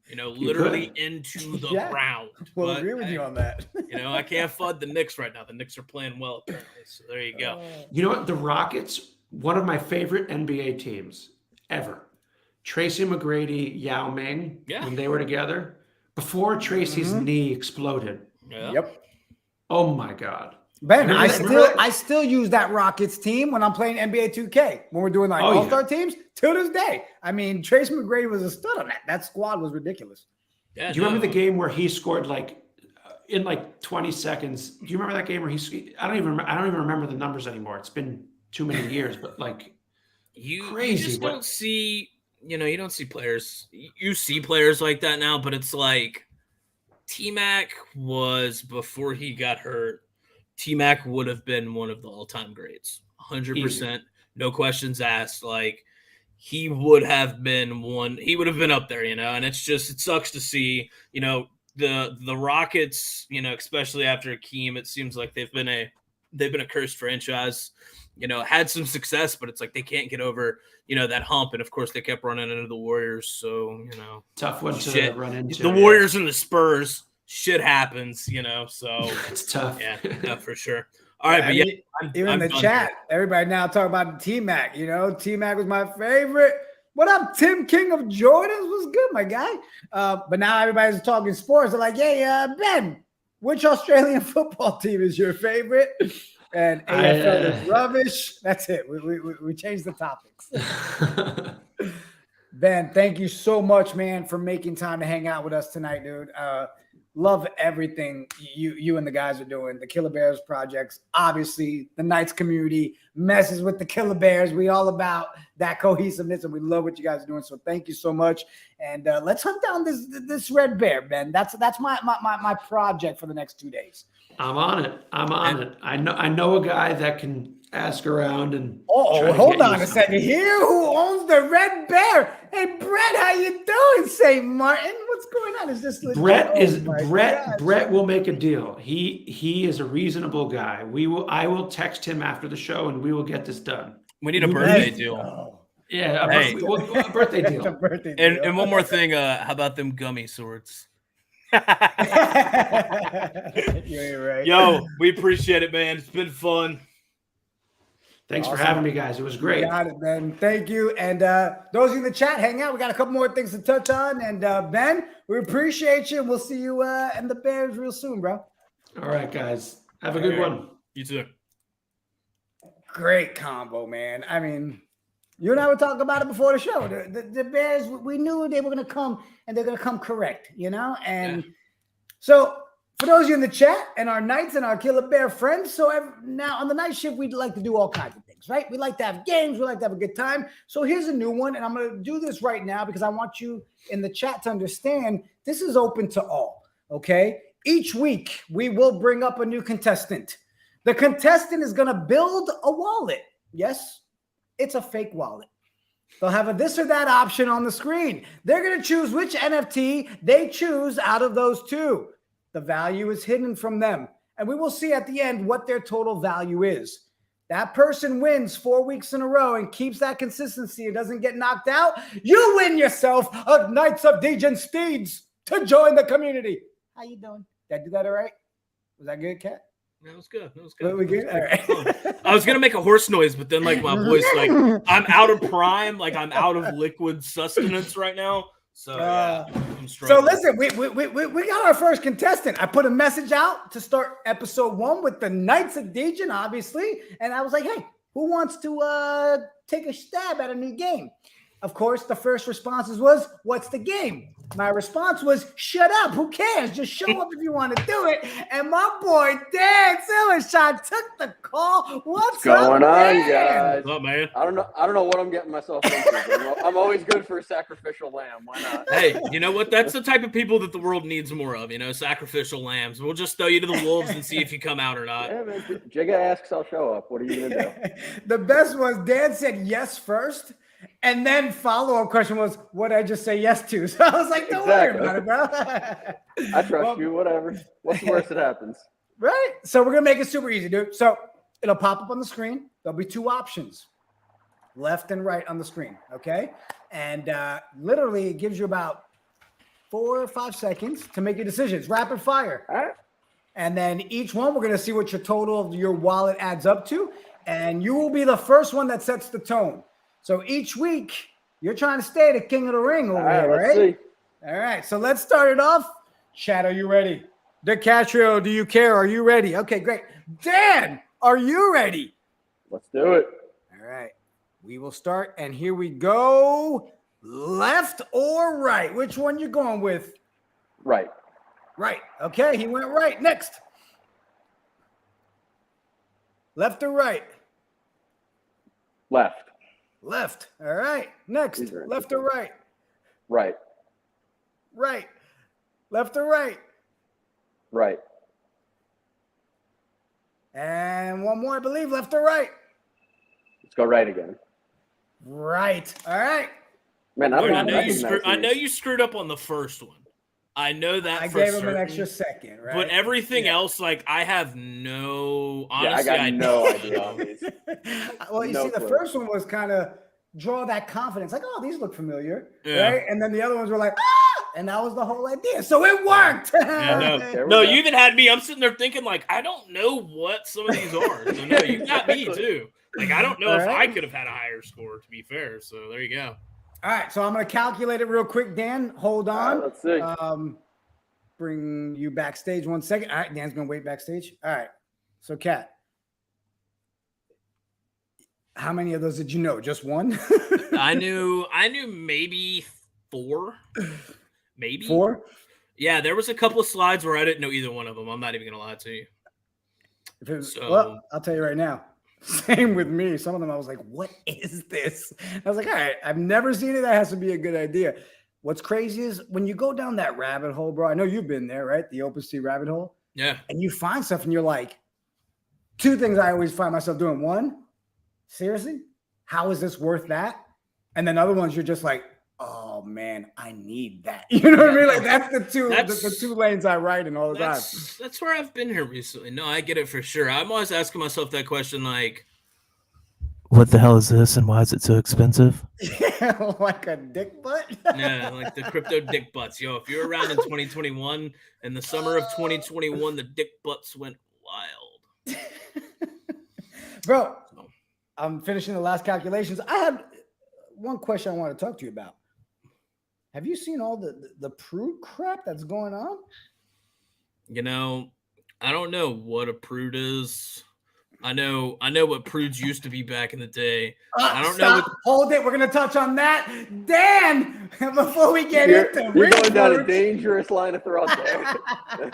Literally into the ground. We'll agree with you on that. I can't FUD the Knicks right now. The Knicks are playing well, apparently. So there you go. You know what? The Rockets, one of my favorite NBA teams ever. Tracy McGrady, Yao Ming, when they were together, before Tracy's knee exploded. Yeah. Yep. Oh my God. Ben, Remember that? I still use that Rockets team when I'm playing NBA 2K. When we're doing like Oh, yeah. all-star teams, to this day. I mean, Trace McGrady was a stud on that. That squad was ridiculous. Yeah, Do you remember the game where he scored like in like 20 seconds? Do you remember that game where I don't even remember the numbers anymore. It's been too many years, but like you crazy. just don't see, you don't see players. You see players like that now, but it's like T-Mac was, before he got hurt, T-Mac would have been one of the all-time greats. 100%. No questions asked. Like, he would have been one. He would have been up there, and it sucks to see, the Rockets, especially after Akeem, it seems like they've been a cursed franchise. Had some success, but it's like they can't get over, that hump. And of course, they kept running into the Warriors. So, tough one to run into. The Warriors and the Spurs, shit happens, so it's tough. Yeah, for sure. All right, but even in the chat, everybody now talk about T-Mac. T-Mac was my favorite. What up, Tim King of Jordans? Was good, my guy. But now everybody's talking sports. They're like, hey, Ben, which Australian football team is your favorite? And AFL is rubbish. That's it. We changed the topics. Ben, thank you so much, man, for making time to hang out with us tonight, dude. Love everything you and the guys are doing. The KILLABEARS projects, obviously, the Knights community messes with the KILLABEARS. We all about that cohesiveness, and we love what you guys are doing. So thank you so much. And let's hunt down this red bear, Ben. That's my project for the next 2 days. I'm on it. I know a guy that can ask around and. Oh, hold on a second. Here, who owns the red bear? Hey, Brett, how you doing, St. Martin? What's going on? Is this legit? Brett will make a deal. He is a reasonable guy. I will text him after the show and we will get this done. We need a birthday deal. Yeah, a birthday deal. And one more thing, how about them gummy swords? You're right. Yo, we appreciate it, man. It's been fun. Thanks for having me, guys. It was great. Got it, Ben. Thank you. And those in the chat, hang out. We got a couple more things to touch on. And Ben, we appreciate you. We'll see you and the Bears real soon, bro. All right, guys. Have a good one. You too. Great combo, man. I mean, you and I were talking about it before the show. The Bears, we knew they were going to come, and they're going to come correct, And so for those of you in the chat and our Knights and our KILLABEAR friends, so now on the night shift, we'd like to do all kinds of things, right? We like to have games. We like to have a good time. So here's a new one, and I'm going to do this right now because I want you in the chat to understand this is open to all, okay? Each week, we will bring up a new contestant. The contestant is going to build a wallet. Yes, it's a fake wallet. They'll have a this or that option on the screen. They're going to choose which NFT they choose out of those two. The value is hidden from them. And we will see at the end what their total value is. That person wins 4 weeks in a row and keeps that consistency and doesn't get knocked out. You win yourself a Knights of Degen Steeds to join the community. How you doing? Did I do that all right? Was that good, Kat? That was good. We good? All right. I was gonna make a horse noise, but then my voice, I'm out of prime, I'm out of liquid sustenance right now. So I'm struggling. So listen, we got our first contestant. I put a message out to start episode 1 with the Knights of Degen, obviously, and I was like, hey, who wants to take a stab at a new game? Of course, the first responses was, what's the game? My response was, shut up. Who cares? Just show up if you want to do it. And my boy, Dan Silvershot, took the call. What's going up, on, Dan? guys? What's up, man? I don't know what I'm getting myself into. I'm always good for a sacrificial lamb. Why not? Hey, you know what? That's the type of people that the world needs more of, sacrificial lambs. We'll just throw you to the wolves and see if you come out or not. Yeah, man. Jigga asks, I'll show up. What are you going to do? The best was Dan said yes first. And then follow-up question was, what did I just say yes to? So I was like, don't worry about it, bro. I trust you, whatever. What's the worst that happens? Right? So we're going to make it super easy, dude. So it'll pop up on the screen. There'll be 2 options, left and right on the screen, okay? And literally it gives you about 4 or 5 seconds to make your decisions. Rapid fire. All right. And then each one, we're going to see what your total of your wallet adds up to. And you will be the first one that sets the tone. So each week, you're trying to stay the king of the ring over here, right? Let's see. All right, so let's start it off Chat, are you ready? Dicatrio, do you care? Are you ready? Okay, great. Dan, are you ready? Let's do it. All right. We will start, and here we go. Left or right? Which one you going with? Right. Right. Okay, he went right. Next. Left or right? Left. Left. All right. Next. These are Left or right? Right. Right. Left or right? Right. And one more, I believe. Left or right? Let's go right again. Right. All right. Man, I don't I even know, recognize I know these. you screwed up on the first one. I know that I for gave him certain, an extra second, right? but everything else, like, I have no. Yeah, Honestly, I got no idea on these. Well, you No see, the clue. first one was kind of draw that confidence, like, oh, these look familiar, Yeah. right? And then the other ones were like, ah, and that was the whole idea. So it worked. Yeah, There we no, go. you even had me. I'm sitting there thinking, like, I don't know what some of these are. So no, you got me too. Like, I don't know All if right. I could have had a higher score, to be fair. So there you go. All right, so I'm going to calculate it real quick, Dan. Hold All on. right, let's see. Bring you backstage 1 second. All right, Dan's going to wait backstage. All right, so Kat, how many of those did you know? Just one? I knew maybe 4, maybe 4? Yeah, there was a couple of slides where I didn't know either one of them. I'm not even gonna lie to you. If it was, So- well, I'll tell you right now. Same with me. Some of them I was like, what is this? I was like, all right, I've never seen it. That has to be a good idea. What's crazy is when you go down that rabbit hole, bro. I know you've been there, right? The OpenSea rabbit hole. Yeah, And you find stuff and you're like, 2 things I always find myself doing. 1, seriously, how is this worth that? And then other ones you're just like, oh man, I need that. You know what I mean? Like that's the two lanes I ride in all the time. that's where I've been here recently. No, I get it for sure. I'm always asking myself that question, like, What the hell is this and why is it so expensive? Like a dick butt. yeah, like the crypto dick butts. Yo, if you're around in 2021, in the summer of 2021, the dick butts went wild. Bro, I'm finishing the last calculations. I have one question I want to talk to you about. Have you seen all the prude crap that's going on? You know, I don't know what a prude is. I know what prudes used to be back in the day. I don't know. Hold it. We're gonna touch on that, Dan. Before we get into You're going down a Ringforge. dangerous line of thought there.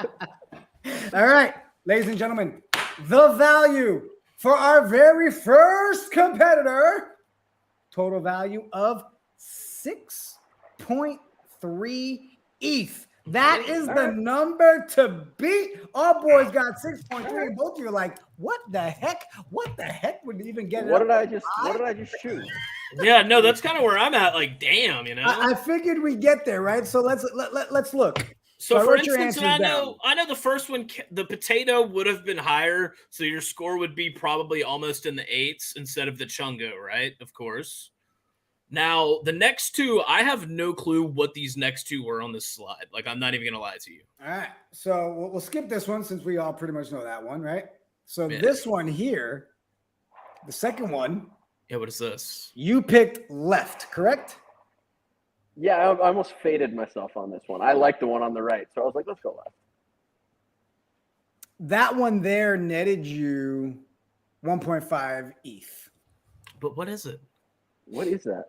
All right, ladies and gentlemen, the value for our very first competitor, total value of 6.3 ETH. That is the number to beat. Our boys got 6.3. Both of you are like, what the heck? What the heck would even get it? What up did I to just 5? What did I just shoot? Yeah, no, that's kind of where I'm at. Like, damn, you know. I figured we get there, right? So let's look. So, I for wrote your instance, and answers I know the first one, the potato would have been higher, so your score would be probably almost in the 8s instead of the chungo, right? Of course. Now, the next 2, I have no clue what these next 2 were on this slide. Like, I'm not even gonna lie to you. All right. So we'll skip this one since we all pretty much know that one, right? So Yeah. this one here, the second one, Yeah, what is this? you picked left, correct? Yeah, I almost faded myself on this one. I like the one on the right, so I was like, let's go left. That one there netted you 1.5 ETH. But what is it? What is that?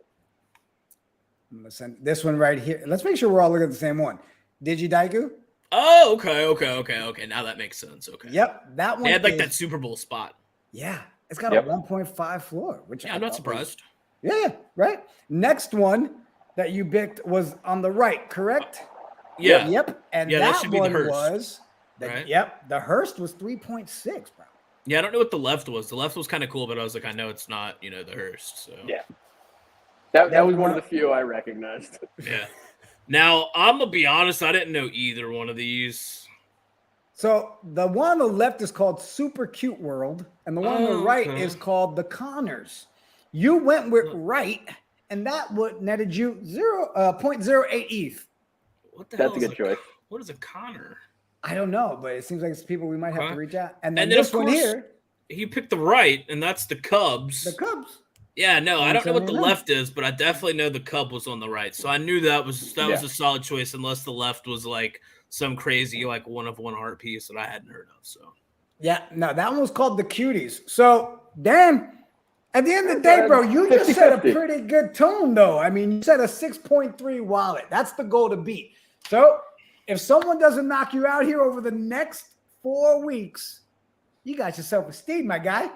I'm gonna send this one right here. Let's make sure we're all looking at the same one. Digidaiku? Oh, okay. Now that makes sense. Okay. Yep, that one. They had like is- that Super Bowl spot. Yeah, it's got Yep. a 1.5 floor, which Yeah, I I'm not thought was- surprised. Yeah, right. Next one that you picked was on the right, correct? Yeah. Yep. And Yeah, that that should be the one Hearst, was right? Yep. The Hearst was 3.6, bro. Yeah, I don't know what the left was. The left was kind of cool, but I was like, I know it's not, the Hearst. So Yeah. That was one of the few I recognized. yeah. Now I'm gonna be honest, I didn't know either one of these. So the one on the left is called Super Cute World, and the one on the right Okay. is called the Connors. You went with right, and that would netted you 0.08 ETH. What the That's hell a is good choice. What is a Connor? I don't know, but it seems like it's people we might have Okay. to reach out. And then And then, this of one course, here, He picked the right, and that's the Cubs. the Cubs. Yeah, no, I don't know what the $179. left is, but I definitely know the Cub was on the right. So I knew that was a solid choice, unless the left was like some crazy like one of one art piece that I hadn't heard of. So yeah, no, that one was called the Cuties. So Dan, at the end of the day, bro, you just set a pretty good tone, though. I mean, you set a 6.3 wallet. That's the goal to beat. So if someone doesn't knock you out here over the next 4 weeks, you got yourself a steed, my guy.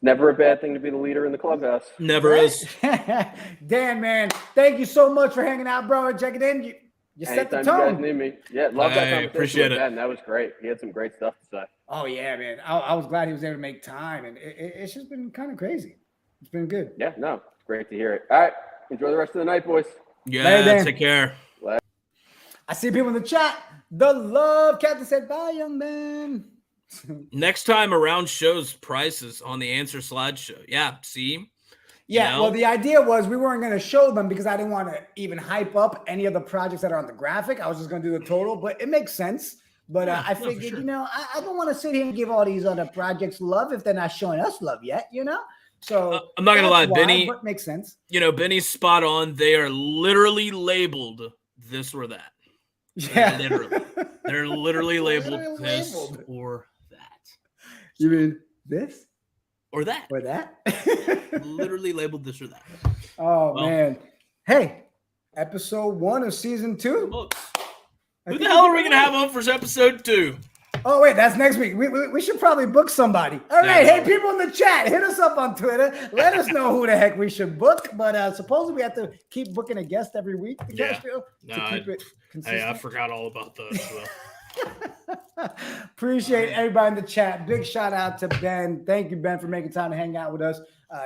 Never a bad thing to be the leader in the clubhouse. Never is. Dan, man, thank you so much for hanging out, bro, and checking in. You set the tone. You guys need me. Yeah, love that conversation. Appreciate it. Ben. That was great. He had some great stuff to say. Oh, yeah, man. I was glad he was able to make time, and it's just been kind of crazy. It's been good. Yeah, no, it's great to hear it. All right, enjoy the rest of the night, boys. Yeah, take care. I see people in the chat. The love captain said, bye, young man. Next time around shows prices on the answer slideshow. Yeah, see? Yeah, well, the idea was we weren't going to show them because I didn't want to even hype up any of the projects that are on the graphic. I was just going to do the total, but it makes sense. But I figured, sure. I don't want to sit here and give all these other projects love if they're not showing us love yet, So I'm not going to lie, Benny. But makes sense. Benny's spot on. They are literally labeled this or that. Yeah. They're literally labeled this or that. You mean this? Or that. Or that? Literally labeled this or that. Oh, man. Hey, episode 1 of season 2. Books. Who the hell are we going to have on for episode 2? Oh, wait, that's next week. We should probably book somebody. All right. Hey, people in the chat, hit us up on Twitter. Let us know who the heck we should book. But supposedly we have to keep booking a guest every week to keep it consistent. Hey, I forgot all about that. So. Appreciate everybody in the chat. Big shout out to Ben. Thank you, Ben, for making time to hang out with us.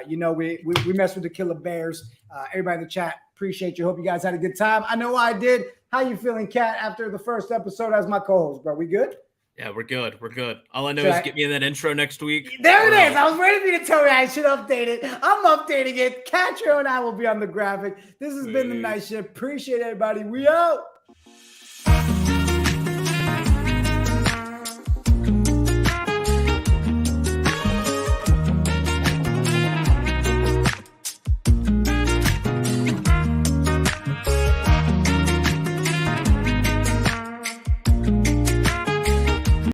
We mess with the Killer Bears. Everybody in the chat, appreciate you. Hope you guys had a good time. I know I did. How you feeling, Kat, after the first episode as my co-host, bro? We good? Yeah, we're good. All I know is get me in that intro next week. There it is. I was waiting for you to tell me I should update it. I'm updating it. Dicatrio and I will be on the graphic. This has been the night shift. Appreciate everybody. We out.